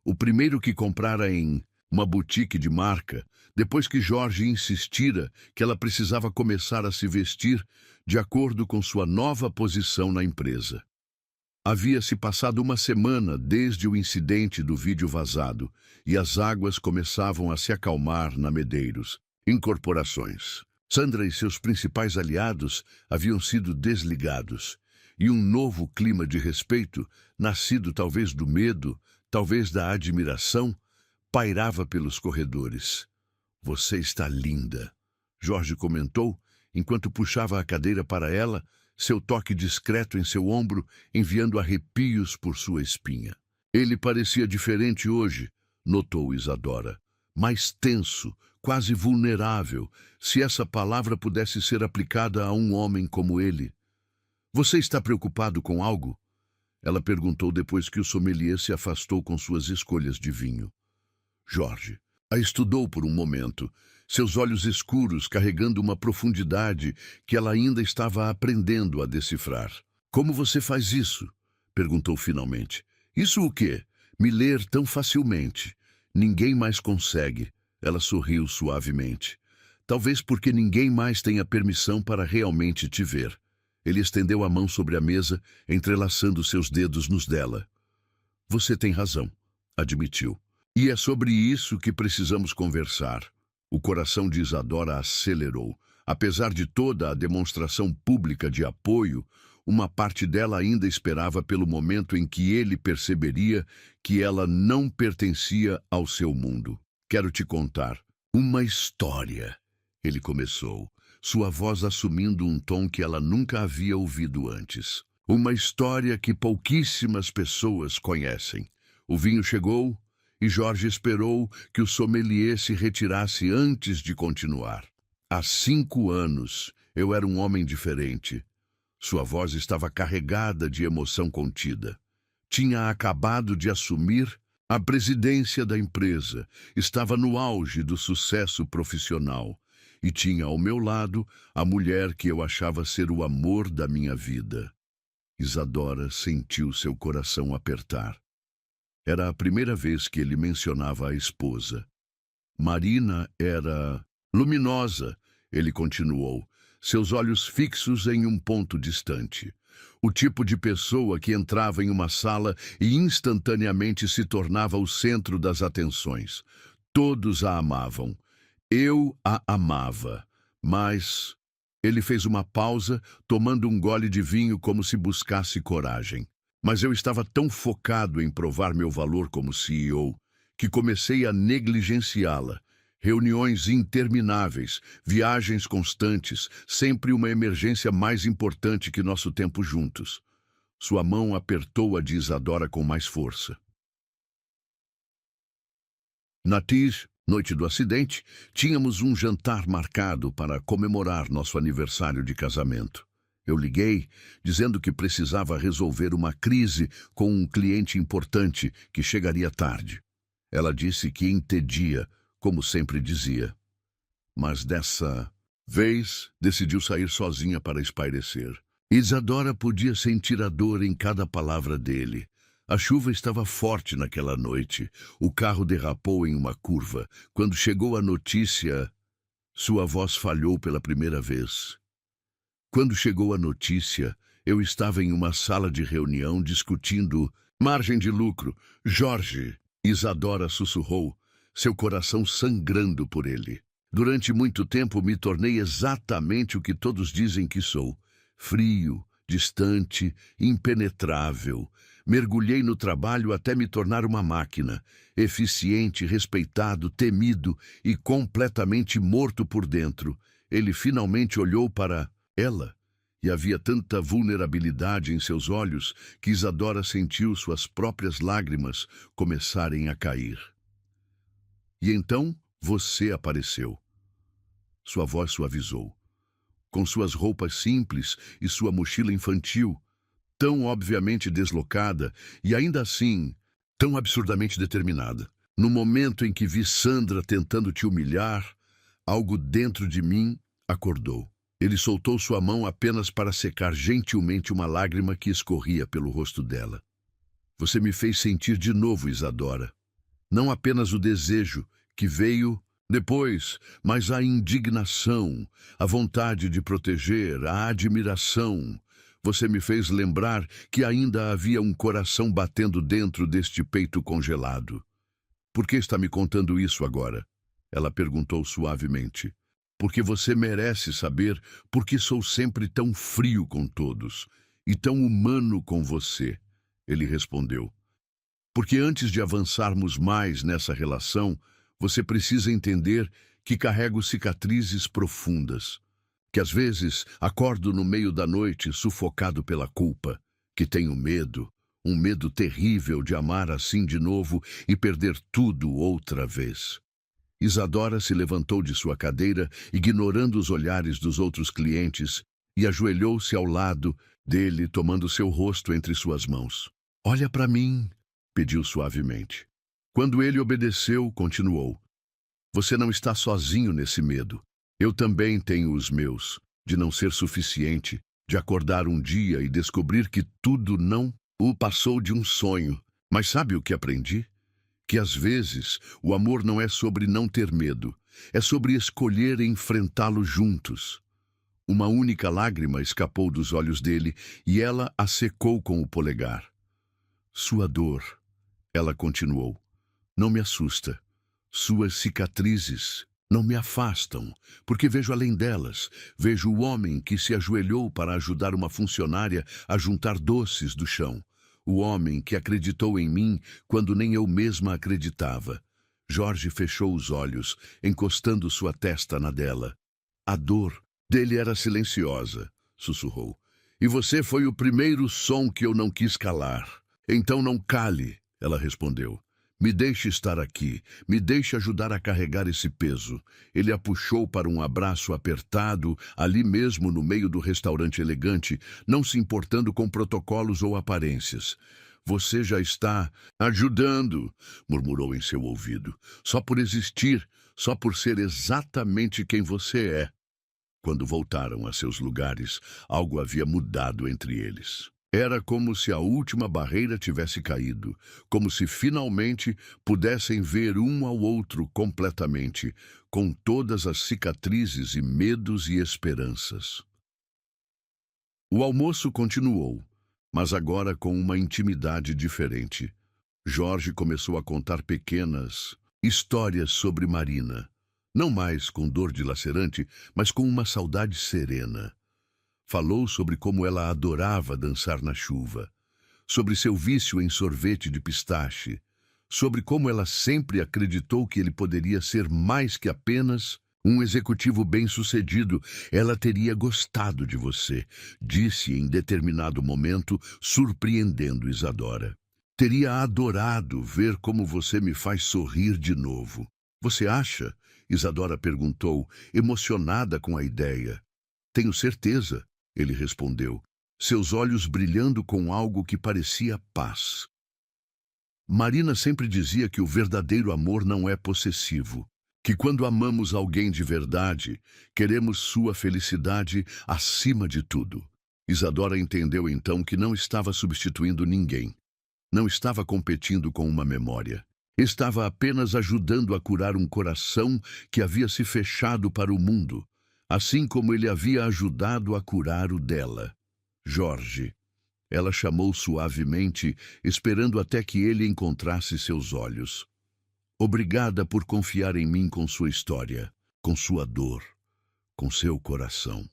o primeiro que comprara em uma boutique de marca, depois que Jorge insistira que ela precisava começar a se vestir de acordo com sua nova posição na empresa. Havia-se passado uma semana desde o incidente do vídeo vazado e as águas começavam a se acalmar na Medeiros Incorporações. Sandra e seus principais aliados haviam sido desligados e um novo clima de respeito, nascido talvez do medo, talvez da admiração, pairava pelos corredores. "Você está linda", Jorge comentou, enquanto puxava a cadeira para ela, seu toque discreto em seu ombro, enviando arrepios por sua espinha. "Ele parecia diferente hoje", notou Isadora. "Mais tenso, quase vulnerável, se essa palavra pudesse ser aplicada a um homem como ele." "Você está preocupado com algo?" ela perguntou depois que o sommelier se afastou com suas escolhas de vinho. Jorge a estudou por um momento, seus olhos escuros carregando uma profundidade que ela ainda estava aprendendo a decifrar. "Como você faz isso?" perguntou finalmente. "Isso o quê? Me ler tão facilmente. Ninguém mais consegue." Ela sorriu suavemente. "Talvez porque ninguém mais tenha permissão para realmente te ver." Ele estendeu a mão sobre a mesa, entrelaçando seus dedos nos dela. "Você tem razão", admitiu. E é sobre isso que precisamos conversar. O coração de Isadora acelerou. Apesar de toda a demonstração pública de apoio, uma parte dela ainda esperava pelo momento em que ele perceberia que ela não pertencia ao seu mundo. Quero te contar uma história, ele começou, sua voz assumindo um tom que ela nunca havia ouvido antes. Uma história que pouquíssimas pessoas conhecem. O vinho chegou e Jorge esperou que o sommelier se retirasse antes de continuar. Há 5 anos, eu era um homem diferente. Sua voz estava carregada de emoção contida. Tinha acabado de assumir a presidência da empresa, estava no auge do sucesso profissional e tinha ao meu lado a mulher que eu achava ser o amor da minha vida. Isadora sentiu seu coração apertar. Era a primeira vez que ele mencionava a esposa. Marina era luminosa, ele continuou, seus olhos fixos em um ponto distante. O tipo de pessoa que entrava em uma sala e instantaneamente se tornava o centro das atenções. Todos a amavam. Eu a amava, mas ele fez uma pausa, tomando um gole de vinho como se buscasse coragem. Mas eu estava tão focado em provar meu valor como CEO que comecei a negligenciá-la. Reuniões intermináveis, viagens constantes, sempre uma emergência mais importante que nosso tempo juntos. Sua mão apertou a de Isadora com mais força. Na noite do acidente, tínhamos um jantar marcado para comemorar nosso aniversário de casamento. Eu liguei, dizendo que precisava resolver uma crise com um cliente importante que chegaria tarde. Ela disse que entendia, como sempre dizia. Mas dessa vez, decidiu sair sozinha para espairecer. Isadora podia sentir a dor em cada palavra dele. A chuva estava forte naquela noite. O carro derrapou em uma curva. Quando chegou a notícia, sua voz falhou pela primeira vez. Quando chegou a notícia, eu estava em uma sala de reunião discutindo margem de lucro. Jorge, Isadora sussurrou, seu coração sangrando por ele. Durante muito tempo me tornei exatamente o que todos dizem que sou. Frio, distante, impenetrável. Mergulhei no trabalho até me tornar uma máquina, eficiente, respeitado, temido e completamente morto por dentro. Ele finalmente olhou para ela, e havia tanta vulnerabilidade em seus olhos que Isadora sentiu suas próprias lágrimas começarem a cair. E então você apareceu. Sua voz suavizou. Com suas roupas simples e sua mochila infantil, tão obviamente deslocada e ainda assim tão absurdamente determinada. No momento em que vi Sandra tentando te humilhar, algo dentro de mim acordou. Ele soltou sua mão apenas para secar gentilmente uma lágrima que escorria pelo rosto dela. Você me fez sentir de novo, Isadora. Não apenas o desejo, que veio depois, mas a indignação, a vontade de proteger, a admiração. Você me fez lembrar que ainda havia um coração batendo dentro deste peito congelado. Por que está me contando isso agora? Ela perguntou suavemente. Porque você merece saber por que sou sempre tão frio com todos e tão humano com você, ele respondeu. Porque antes de avançarmos mais nessa relação, você precisa entender que carrego cicatrizes profundas, que às vezes acordo no meio da noite sufocado pela culpa, que tenho medo, um medo terrível de amar assim de novo e perder tudo outra vez. Isadora se levantou de sua cadeira, ignorando os olhares dos outros clientes, e ajoelhou-se ao lado dele, tomando seu rosto entre suas mãos. Olha para mim, pediu suavemente. Quando ele obedeceu, continuou. Você não está sozinho nesse medo. Eu também tenho os meus, de não ser suficiente, de acordar um dia e descobrir que tudo não o passou de um sonho. Mas sabe o que aprendi? Que às vezes o amor não é sobre não ter medo, é sobre escolher enfrentá-lo juntos. Uma única lágrima escapou dos olhos dele e ela a secou com o polegar. Sua dor, ela continuou, Não me assusta. Suas cicatrizes não me afastam, porque vejo além delas. Vejo o homem que se ajoelhou para ajudar uma funcionária a juntar doces do chão. O homem que acreditou em mim quando nem eu mesma acreditava. Jorge fechou os olhos, encostando sua testa na dela. A dor dele era silenciosa, sussurrou. E você foi o primeiro som que eu não quis calar. Então não cale, ela respondeu. Me deixe estar aqui, me deixe ajudar a carregar esse peso. Ele a puxou para um abraço apertado, ali mesmo no meio do restaurante elegante, não se importando com protocolos ou aparências. Você já está ajudando, murmurou em seu ouvido. Só por existir, só por ser exatamente quem você é. Quando voltaram a seus lugares, algo havia mudado entre eles. Era como se a última barreira tivesse caído, como se finalmente pudessem ver um ao outro completamente, com todas as cicatrizes e medos e esperanças. O almoço continuou, mas agora com uma intimidade diferente. Jorge começou a contar pequenas histórias sobre Marina, não mais com dor dilacerante, mas com uma saudade serena. Falou sobre como ela adorava dançar na chuva, sobre seu vício em sorvete de pistache, sobre como ela sempre acreditou que ele poderia ser mais que apenas um executivo bem-sucedido. Ela teria gostado de você, disse em determinado momento, surpreendendo Isadora. Teria adorado ver como você me faz sorrir de novo. Você acha? Isadora perguntou, emocionada com a ideia. Tenho certeza. Ele respondeu, seus olhos brilhando com algo que parecia paz. Marina sempre dizia que o verdadeiro amor não é possessivo, que quando amamos alguém de verdade, queremos sua felicidade acima de tudo. Isadora entendeu então que não estava substituindo ninguém, não estava competindo com uma memória. Estava apenas ajudando a curar um coração que havia se fechado para o mundo, assim como ele havia ajudado a curar o dela. Jorge. Ela chamou suavemente, esperando até que ele encontrasse seus olhos. Obrigada por confiar em mim com sua história, com sua dor, com seu coração.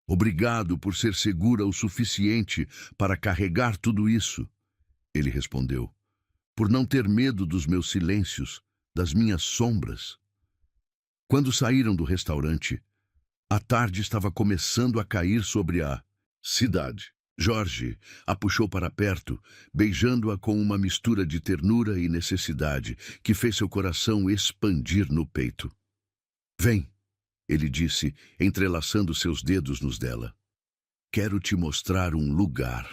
Obrigado por ser segura o suficiente para carregar tudo isso. Ele respondeu. Por não ter medo dos meus silêncios, das minhas sombras. Quando saíram do restaurante, a tarde estava começando a cair sobre a cidade. Jorge a puxou para perto, beijando-a com uma mistura de ternura e necessidade que fez seu coração expandir no peito. Vem, ele disse, entrelaçando seus dedos nos dela. Quero te mostrar um lugar.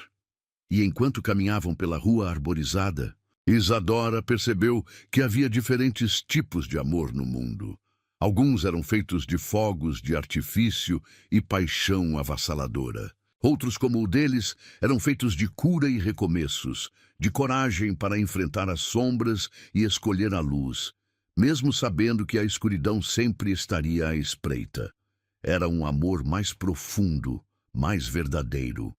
E enquanto caminhavam pela rua arborizada, Isadora percebeu que havia diferentes tipos de amor no mundo. Alguns eram feitos de fogos de artifício e paixão avassaladora. Outros, como o deles, eram feitos de cura e recomeços, de coragem para enfrentar as sombras e escolher a luz, mesmo sabendo que a escuridão sempre estaria à espreita. Era um amor mais profundo, mais verdadeiro.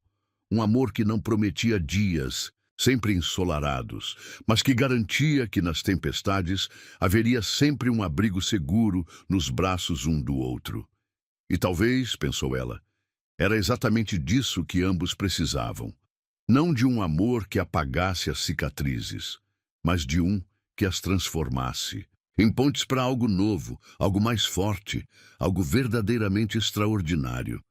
Um amor que não prometia dias, sempre ensolarados, mas que garantia que nas tempestades haveria sempre um abrigo seguro nos braços um do outro. E talvez, pensou ela, era exatamente disso que ambos precisavam. Não de um amor que apagasse as cicatrizes, mas de um que as transformasse, em pontes para algo novo, algo mais forte, algo verdadeiramente extraordinário.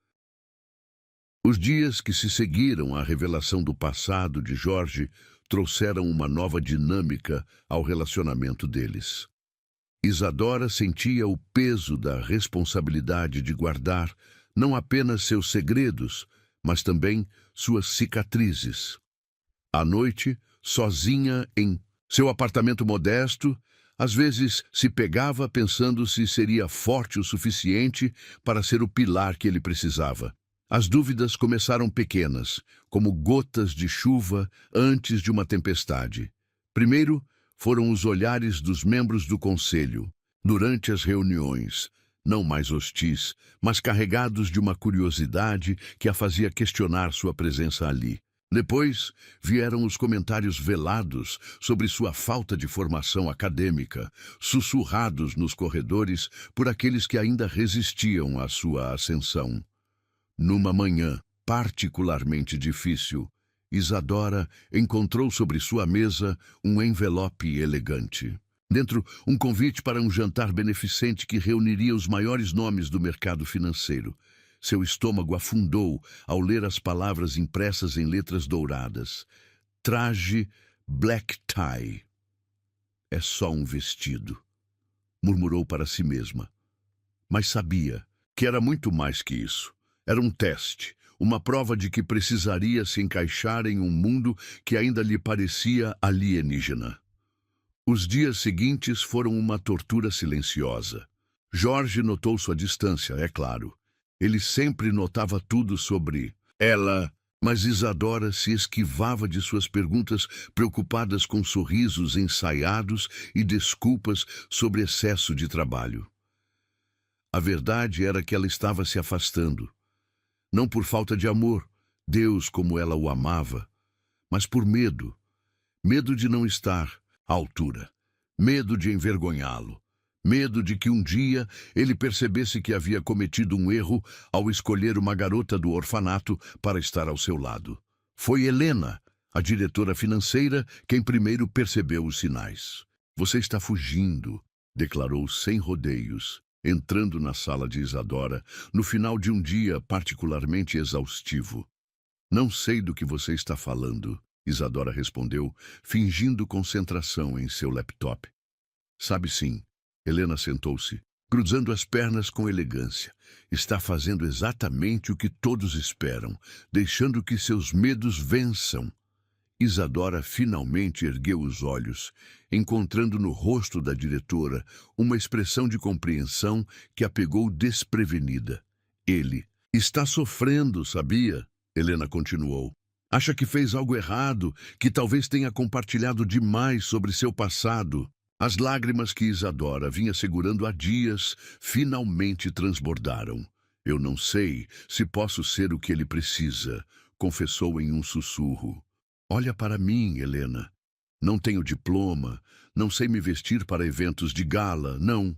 Os dias que se seguiram à revelação do passado de Jorge trouxeram uma nova dinâmica ao relacionamento deles. Isadora sentia o peso da responsabilidade de guardar não apenas seus segredos, mas também suas cicatrizes. À noite, sozinha em seu apartamento modesto, às vezes se pegava pensando se seria forte o suficiente para ser o pilar que ele precisava. As dúvidas começaram pequenas, como gotas de chuva antes de uma tempestade. Primeiro, foram os olhares dos membros do conselho, durante as reuniões, não mais hostis, mas carregados de uma curiosidade que a fazia questionar sua presença ali. Depois vieram os comentários velados sobre sua falta de formação acadêmica, sussurrados nos corredores por aqueles que ainda resistiam à sua ascensão. Numa manhã particularmente difícil, Isadora encontrou sobre sua mesa um envelope elegante. Dentro, um convite para um jantar beneficente que reuniria os maiores nomes do mercado financeiro. Seu estômago afundou ao ler as palavras impressas em letras douradas. Traje black tie. É só um vestido, murmurou para si mesma. Mas sabia que era muito mais que isso. Era um teste, uma prova de que precisaria se encaixar em um mundo que ainda lhe parecia alienígena. Os dias seguintes foram uma tortura silenciosa. Jorge notou sua distância, é claro. Ele sempre notava tudo sobre ela, mas Isadora se esquivava de suas perguntas, preocupadas com sorrisos ensaiados e desculpas sobre excesso de trabalho. A verdade era que ela estava se afastando. Não por falta de amor, Deus como ela o amava, mas por medo. Medo de não estar à altura. Medo de envergonhá-lo. Medo de que um dia ele percebesse que havia cometido um erro ao escolher uma garota do orfanato para estar ao seu lado. Foi Helena, a diretora financeira, quem primeiro percebeu os sinais. Você está fugindo, declarou sem rodeios, entrando na sala de Isadora, no final de um dia particularmente exaustivo. Não sei do que você está falando, Isadora respondeu, fingindo concentração em seu laptop. Sabe sim. Helena sentou-se, cruzando as pernas com elegância. Está fazendo exatamente o que todos esperam, deixando que seus medos vençam. Isadora finalmente ergueu os olhos, encontrando no rosto da diretora uma expressão de compreensão que a pegou desprevenida. Ele está sofrendo, sabia? Helena continuou. Acha que fez algo errado, que talvez tenha compartilhado demais sobre seu passado. As lágrimas que Isadora vinha segurando há dias finalmente transbordaram. Eu não sei se posso ser o que ele precisa, confessou em um sussurro. Olha para mim, Helena. Não tenho diploma, não sei me vestir para eventos de gala, não.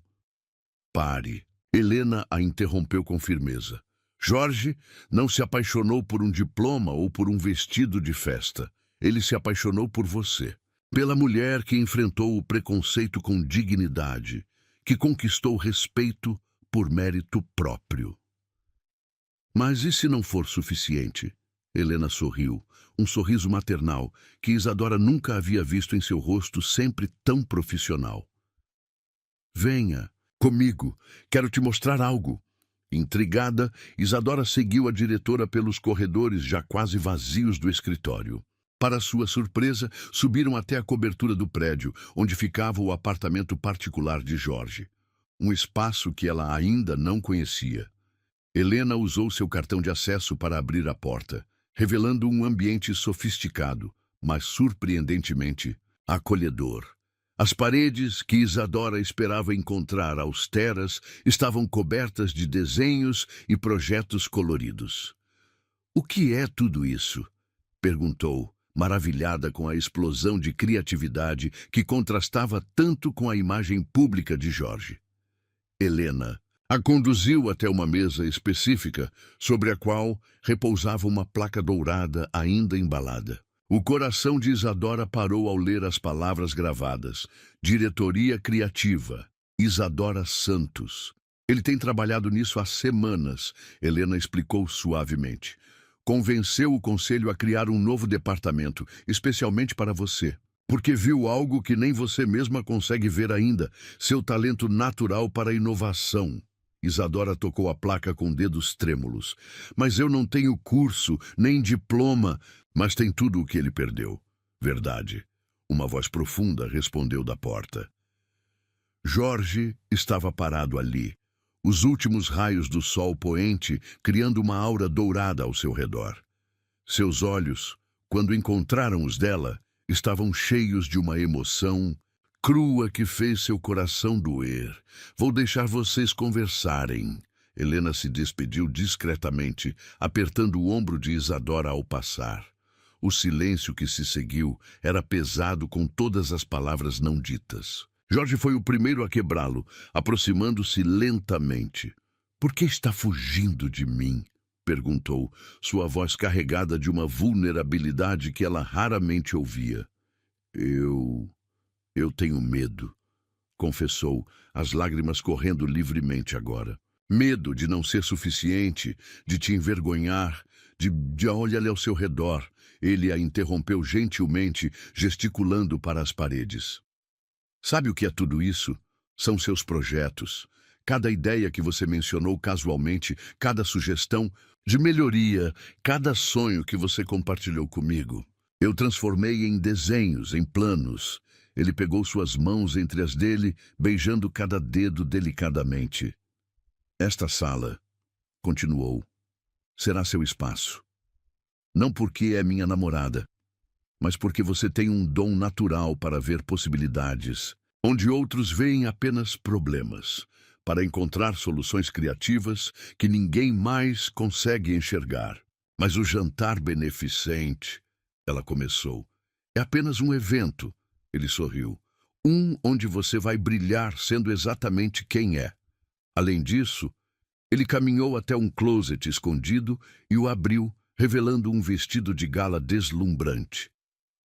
Pare. Helena a interrompeu com firmeza. Jorge não se apaixonou por um diploma ou por um vestido de festa. Ele se apaixonou por você. Pela mulher que enfrentou o preconceito com dignidade, que conquistou respeito por mérito próprio. Mas e se não for suficiente? Helena sorriu, um sorriso maternal que Isadora nunca havia visto em seu rosto, sempre tão profissional. Venha, comigo, quero te mostrar algo. Intrigada, Isadora seguiu a diretora pelos corredores já quase vazios do escritório. Para sua surpresa, subiram até a cobertura do prédio, onde ficava o apartamento particular de Jorge. Um espaço que ela ainda não conhecia. Helena usou seu cartão de acesso para abrir a porta, revelando um ambiente sofisticado, mas surpreendentemente acolhedor. As paredes, que Isadora esperava encontrar austeras, estavam cobertas de desenhos e projetos coloridos. O que é tudo isso? Perguntou, maravilhada com a explosão de criatividade que contrastava tanto com a imagem pública de Jorge. Helena a conduziu até uma mesa específica, sobre a qual repousava uma placa dourada ainda embalada. O coração de Isadora parou ao ler as palavras gravadas. Diretoria Criativa, Isadora Santos. Ele tem trabalhado nisso há semanas, Helena explicou suavemente. Convenceu o conselho a criar um novo departamento, especialmente para você, porque viu algo que nem você mesma consegue ver ainda, seu talento natural para a inovação. Isadora tocou a placa com dedos trêmulos. Mas eu não tenho curso, nem diploma, mas tem tudo o que ele perdeu. Verdade. Uma voz profunda respondeu da porta. Jorge estava parado ali, os últimos raios do sol poente criando uma aura dourada ao seu redor. Seus olhos, quando encontraram os dela, estavam cheios de uma emoção crua que fez seu coração doer. Vou deixar vocês conversarem. Helena se despediu discretamente, apertando o ombro de Isadora ao passar. O silêncio que se seguiu era pesado com todas as palavras não ditas. Jorge foi o primeiro a quebrá-lo, aproximando-se lentamente. "Por que está fugindo de mim?" perguntou, sua voz carregada de uma vulnerabilidade que ela raramente ouvia. Eu tenho medo", confessou, as lágrimas correndo livremente agora. "Medo de não ser suficiente, de te envergonhar, de olhar ao seu redor." Ele a interrompeu gentilmente, gesticulando para as paredes. "Sabe o que é tudo isso? São seus projetos. Cada ideia que você mencionou casualmente, cada sugestão de melhoria, cada sonho que você compartilhou comigo. Eu transformei em desenhos, em planos." Ele pegou suas mãos entre as dele, beijando cada dedo delicadamente. "Esta sala", continuou, "será seu espaço. Não porque é minha namorada, mas porque você tem um dom natural para ver possibilidades, onde outros veem apenas problemas, para encontrar soluções criativas que ninguém mais consegue enxergar. Mas o jantar beneficente", ela começou, "é apenas um evento." Ele sorriu. Onde você vai brilhar sendo exatamente quem é." Além disso, ele caminhou até um closet escondido e o abriu, revelando um vestido de gala deslumbrante.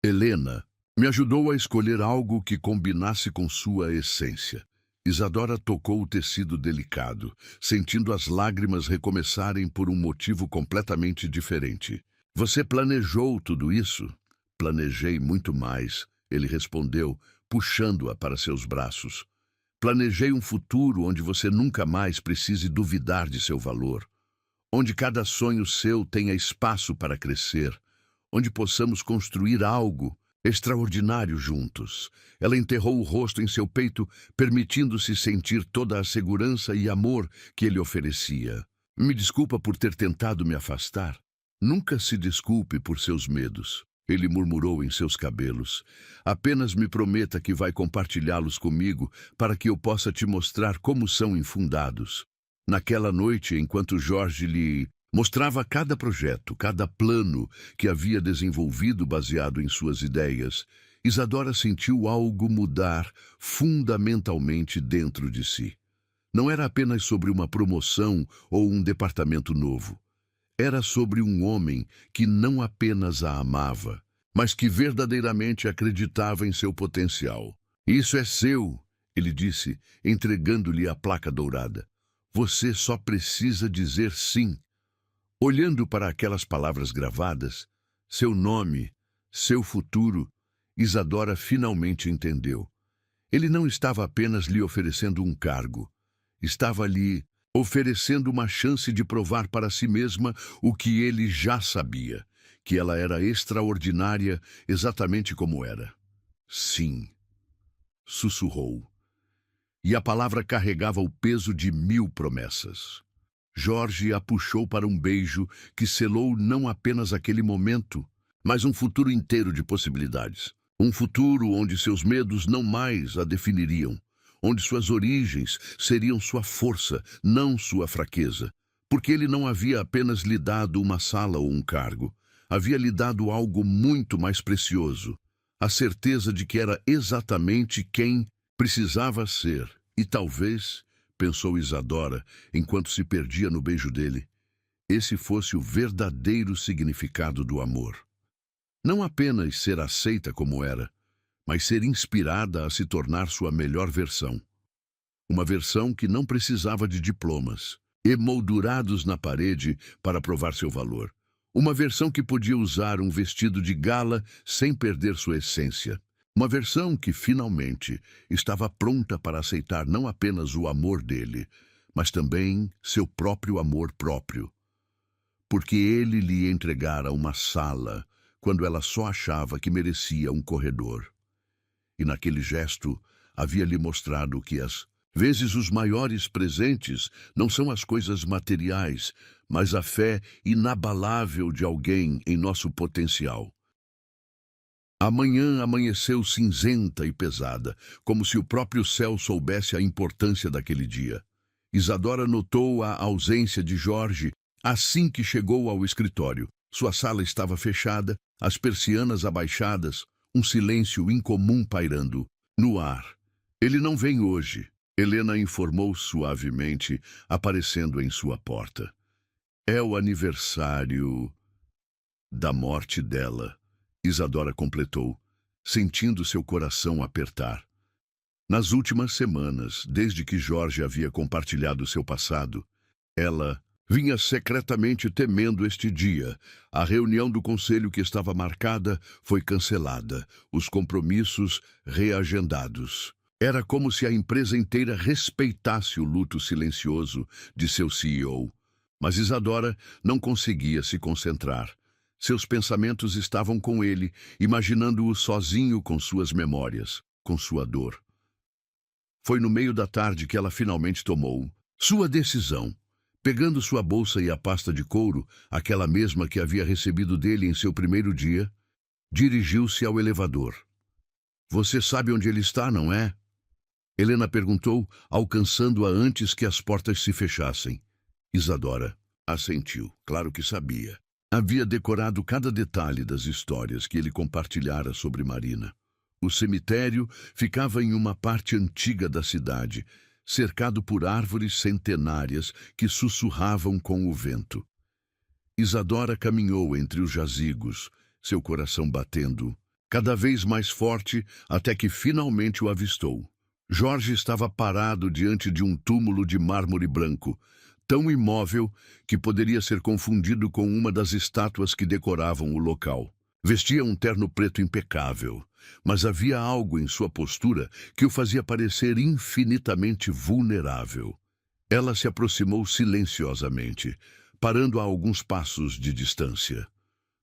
"Helena me ajudou a escolher algo que combinasse com sua essência." Isadora tocou o tecido delicado, sentindo as lágrimas recomeçarem por um motivo completamente diferente. "Você planejou tudo isso?" "Planejei muito mais", ele respondeu, puxando-a para seus braços. "Planejei um futuro onde você nunca mais precise duvidar de seu valor, onde cada sonho seu tenha espaço para crescer, onde possamos construir algo extraordinário juntos." Ela enterrou o rosto em seu peito, permitindo-se sentir toda a segurança e amor que ele oferecia. "Me desculpa por ter tentado me afastar." "Nunca se desculpe por seus medos", ele murmurou em seus cabelos. "Apenas me prometa que vai compartilhá-los comigo para que eu possa te mostrar como são infundados." Naquela noite, enquanto Jorge lhe mostrava cada projeto, cada plano que havia desenvolvido baseado em suas ideias, Isadora sentiu algo mudar fundamentalmente dentro de si. Não era apenas sobre uma promoção ou um departamento novo. Era sobre um homem que não apenas a amava, mas que verdadeiramente acreditava em seu potencial. "Isso é seu", ele disse, entregando-lhe a placa dourada. "Você só precisa dizer sim." Olhando para aquelas palavras gravadas, seu nome, seu futuro, Isadora finalmente entendeu. Ele não estava apenas lhe oferecendo um cargo. Estava lhe oferecendo uma chance de provar para si mesma o que ele já sabia, que ela era extraordinária exatamente como era. "Sim", sussurrou. E a palavra carregava o peso de 1000 promessas. Jorge a puxou para um beijo que selou não apenas aquele momento, mas um futuro inteiro de possibilidades. Um futuro onde seus medos não mais a definiriam, onde suas origens seriam sua força, não sua fraqueza. Porque ele não havia apenas lhe dado uma sala ou um cargo, havia lhe dado algo muito mais precioso, a certeza de que era exatamente quem precisava ser. E talvez, pensou Isadora, enquanto se perdia no beijo dele, esse fosse o verdadeiro significado do amor. Não apenas ser aceita como era, mas ser inspirada a se tornar sua melhor versão. Uma versão que não precisava de diplomas, emoldurados na parede para provar seu valor. Uma versão que podia usar um vestido de gala sem perder sua essência. Uma versão que, finalmente, estava pronta para aceitar não apenas o amor dele, mas também seu próprio amor próprio. Porque ele lhe entregara uma sala quando ela só achava que merecia um corredor. E naquele gesto havia-lhe mostrado que às vezes os maiores presentes não são as coisas materiais, mas a fé inabalável de alguém em nosso potencial. A manhã amanheceu cinzenta e pesada, como se o próprio céu soubesse a importância daquele dia. Isadora notou a ausência de Jorge assim que chegou ao escritório. Sua sala estava fechada, as persianas abaixadas, um silêncio incomum pairando no ar. Ele não vem hoje, Helena informou suavemente, aparecendo em sua porta. É o aniversário da morte dela, Isadora completou, sentindo seu coração apertar. Nas últimas semanas, desde que Jorge havia compartilhado seu passado, ela vinha secretamente temendo este dia. A reunião do conselho que estava marcada foi cancelada, os compromissos reagendados. Era como se a empresa inteira respeitasse o luto silencioso de seu CEO. Mas Isadora não conseguia se concentrar. Seus pensamentos estavam com ele, imaginando-o sozinho com suas memórias, com sua dor. Foi no meio da tarde que ela finalmente tomou sua decisão. Pegando sua bolsa e a pasta de couro, aquela mesma que havia recebido dele em seu primeiro dia, dirigiu-se ao elevador. Você sabe onde ele está, não é? Helena perguntou, alcançando-a antes que as portas se fechassem. Isadora assentiu. Claro que sabia. Havia decorado cada detalhe das histórias que ele compartilhara sobre Marina. O cemitério ficava em uma parte antiga da cidade, cercado por árvores centenárias que sussurravam com o vento. Isadora caminhou entre os jazigos, seu coração batendo, cada vez mais forte, até que finalmente o avistou. Jorge estava parado diante de um túmulo de mármore branco, tão imóvel que poderia ser confundido com uma das estátuas que decoravam o local. Vestia um terno preto impecável, mas havia algo em sua postura que o fazia parecer infinitamente vulnerável. Ela se aproximou silenciosamente, parando a alguns passos de distância.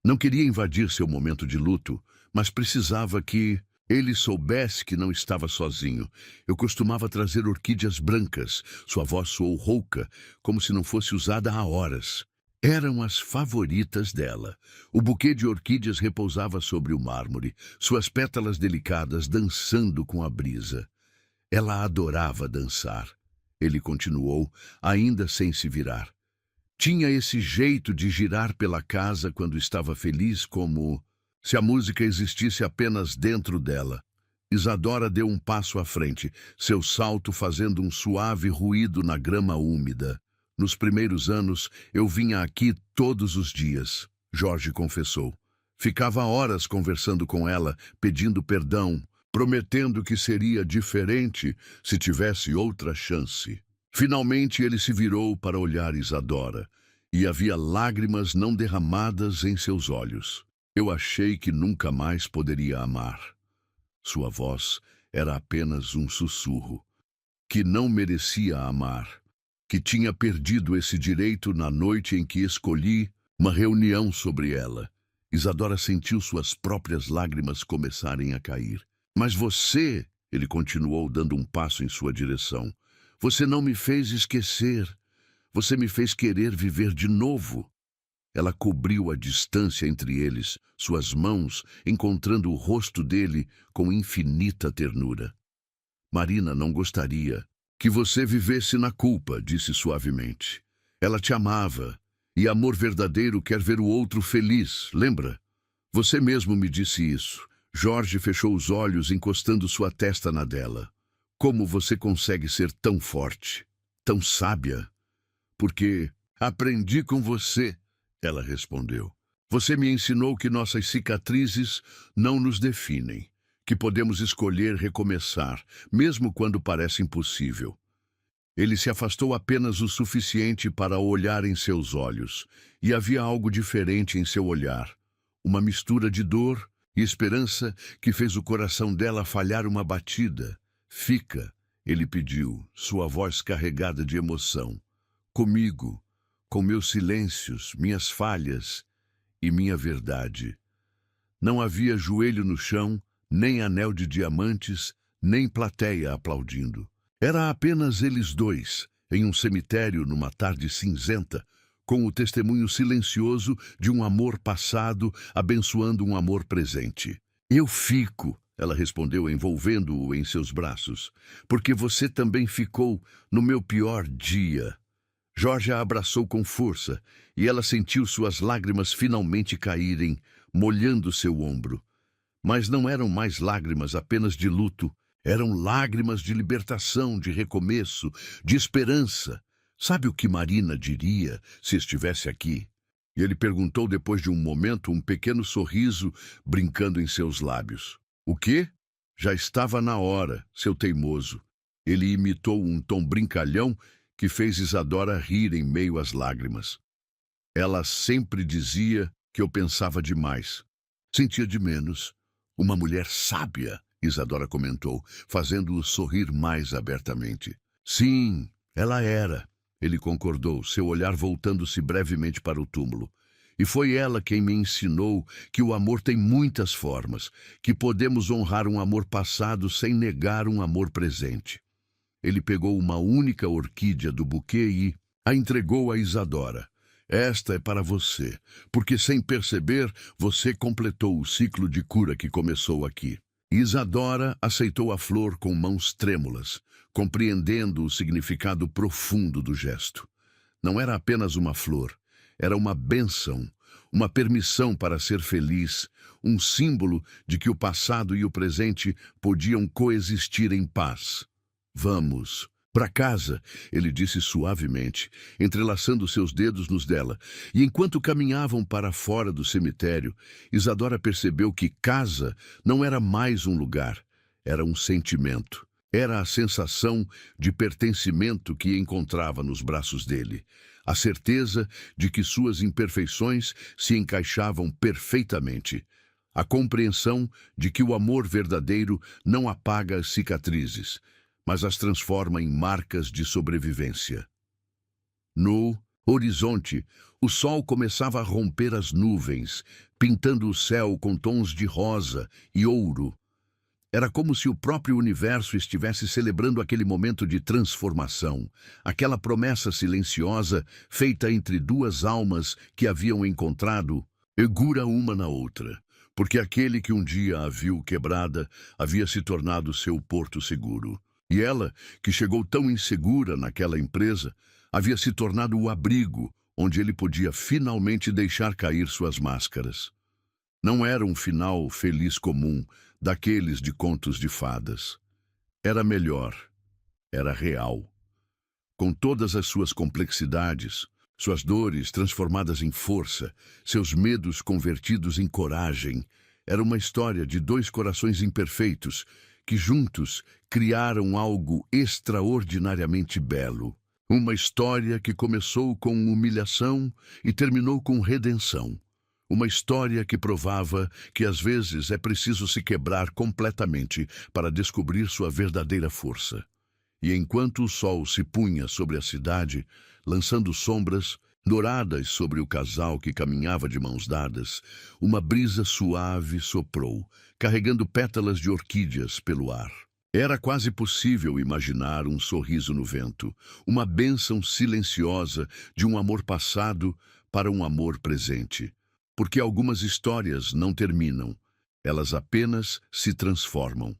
Não queria invadir seu momento de luto, mas precisava que ele soubesse que não estava sozinho. Eu costumava trazer orquídeas brancas. Sua voz soou rouca, como se não fosse usada há horas. Eram as favoritas dela. O buquê de orquídeas repousava sobre o mármore, suas pétalas delicadas dançando com a brisa. Ela adorava dançar. Ele continuou, ainda sem se virar. Tinha esse jeito de girar pela casa quando estava feliz, como se a música existisse apenas dentro dela. Isadora deu um passo à frente, seu salto fazendo um suave ruído na grama úmida. Nos primeiros anos, eu vinha aqui todos os dias, Jorge confessou. Ficava horas conversando com ela, pedindo perdão, prometendo que seria diferente se tivesse outra chance. Finalmente ele se virou para olhar Isadora, e havia lágrimas não derramadas em seus olhos. Eu achei que nunca mais poderia amar. Sua voz era apenas um sussurro, que não merecia amar, que tinha perdido esse direito na noite em que escolhi uma reunião sobre ela. Isadora sentiu suas próprias lágrimas começarem a cair. Mas você, ele continuou dando um passo em sua direção, você não me fez esquecer. Você me fez querer viver de novo. Ela cobriu a distância entre eles, suas mãos encontrando o rosto dele com infinita ternura. Marina não gostaria que você vivesse na culpa, disse suavemente. Ela te amava, e amor verdadeiro quer ver o outro feliz, lembra? Você mesmo me disse isso. Jorge fechou os olhos, encostando sua testa na dela. Como você consegue ser tão forte, tão sábia? Porque aprendi com você, ela respondeu. Você me ensinou que nossas cicatrizes não nos definem, que podemos escolher recomeçar, mesmo quando parece impossível. Ele se afastou apenas o suficiente para olhar em seus olhos, e havia algo diferente em seu olhar, uma mistura de dor e esperança que fez o coração dela falhar uma batida. Fica, ele pediu, sua voz carregada de emoção. Comigo, com meus silêncios, minhas falhas e minha verdade. Não havia joelho no chão, nem anel de diamantes, nem plateia aplaudindo. Era apenas eles dois, em um cemitério numa tarde cinzenta, com o testemunho silencioso de um amor passado abençoando um amor presente. Eu fico, ela respondeu envolvendo-o em seus braços, porque você também ficou no meu pior dia. Jorge a abraçou com força e ela sentiu suas lágrimas finalmente caírem, molhando seu ombro. Mas não eram mais lágrimas apenas de luto, eram lágrimas de libertação, de recomeço, de esperança. Sabe o que Marina diria se estivesse aqui? E ele perguntou depois de um momento, um pequeno sorriso brincando em seus lábios. O quê? Já estava na hora, seu teimoso. Ele imitou um tom brincalhão que fez Isadora rir em meio às lágrimas. Ela sempre dizia que eu pensava demais. Sentia de menos. Uma mulher sábia, Isadora comentou, fazendo-o sorrir mais abertamente. Sim, ela era. Ele concordou, seu olhar voltando-se brevemente para o túmulo. E foi ela quem me ensinou que o amor tem muitas formas, que podemos honrar um amor passado sem negar um amor presente. Ele pegou uma única orquídea do buquê e a entregou a Isadora. Esta é para você, porque sem perceber, você completou o ciclo de cura que começou aqui. Isadora aceitou a flor com mãos trêmulas, compreendendo o significado profundo do gesto. Não era apenas uma flor, era uma bênção, uma permissão para ser feliz, um símbolo de que o passado e o presente podiam coexistir em paz. Vamos. Para casa, ele disse suavemente, entrelaçando seus dedos nos dela, e enquanto caminhavam para fora do cemitério, Isadora percebeu que casa não era mais um lugar, era um sentimento. Era a sensação de pertencimento que encontrava nos braços dele, a certeza de que suas imperfeições se encaixavam perfeitamente, a compreensão de que o amor verdadeiro não apaga as cicatrizes, mas as transforma em marcas de sobrevivência. No horizonte, o sol começava a romper as nuvens, pintando o céu com tons de rosa e ouro. Era como se o próprio universo estivesse celebrando aquele momento de transformação, aquela promessa silenciosa feita entre duas almas que haviam encontrado, segura uma na outra, porque aquele que um dia a viu quebrada havia se tornado seu porto seguro. E ela, que chegou tão insegura naquela empresa, havia se tornado o abrigo onde ele podia finalmente deixar cair suas máscaras. Não era um final feliz comum daqueles de contos de fadas. Era melhor, era real. Com todas as suas complexidades, suas dores transformadas em força, seus medos convertidos em coragem, era uma história de dois corações imperfeitos que juntos criaram algo extraordinariamente belo. Uma história que começou com humilhação e terminou com redenção. Uma história que provava que às vezes é preciso se quebrar completamente para descobrir sua verdadeira força. E enquanto o sol se punha sobre a cidade, lançando sombras douradas sobre o casal que caminhava de mãos dadas, uma brisa suave soprou, carregando pétalas de orquídeas pelo ar. Era quase possível imaginar um sorriso no vento, uma bênção silenciosa de um amor passado para um amor presente. Porque algumas histórias não terminam, elas apenas se transformam.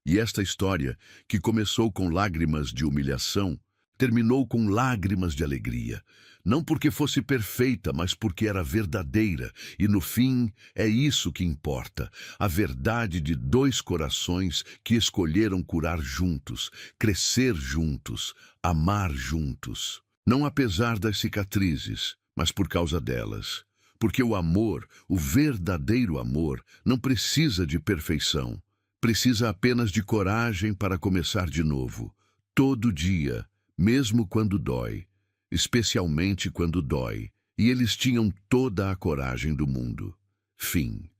E esta história, que começou com lágrimas de humilhação, terminou com lágrimas de alegria. Não porque fosse perfeita, mas porque era verdadeira. E no fim, é isso que importa. A verdade de dois corações que escolheram curar juntos, crescer juntos, amar juntos. Não apesar das cicatrizes, mas por causa delas. Porque o amor, o verdadeiro amor, não precisa de perfeição. Precisa apenas de coragem para começar de novo. Todo dia, mesmo quando dói. Especialmente quando dói. E eles tinham toda a coragem do mundo. Fim.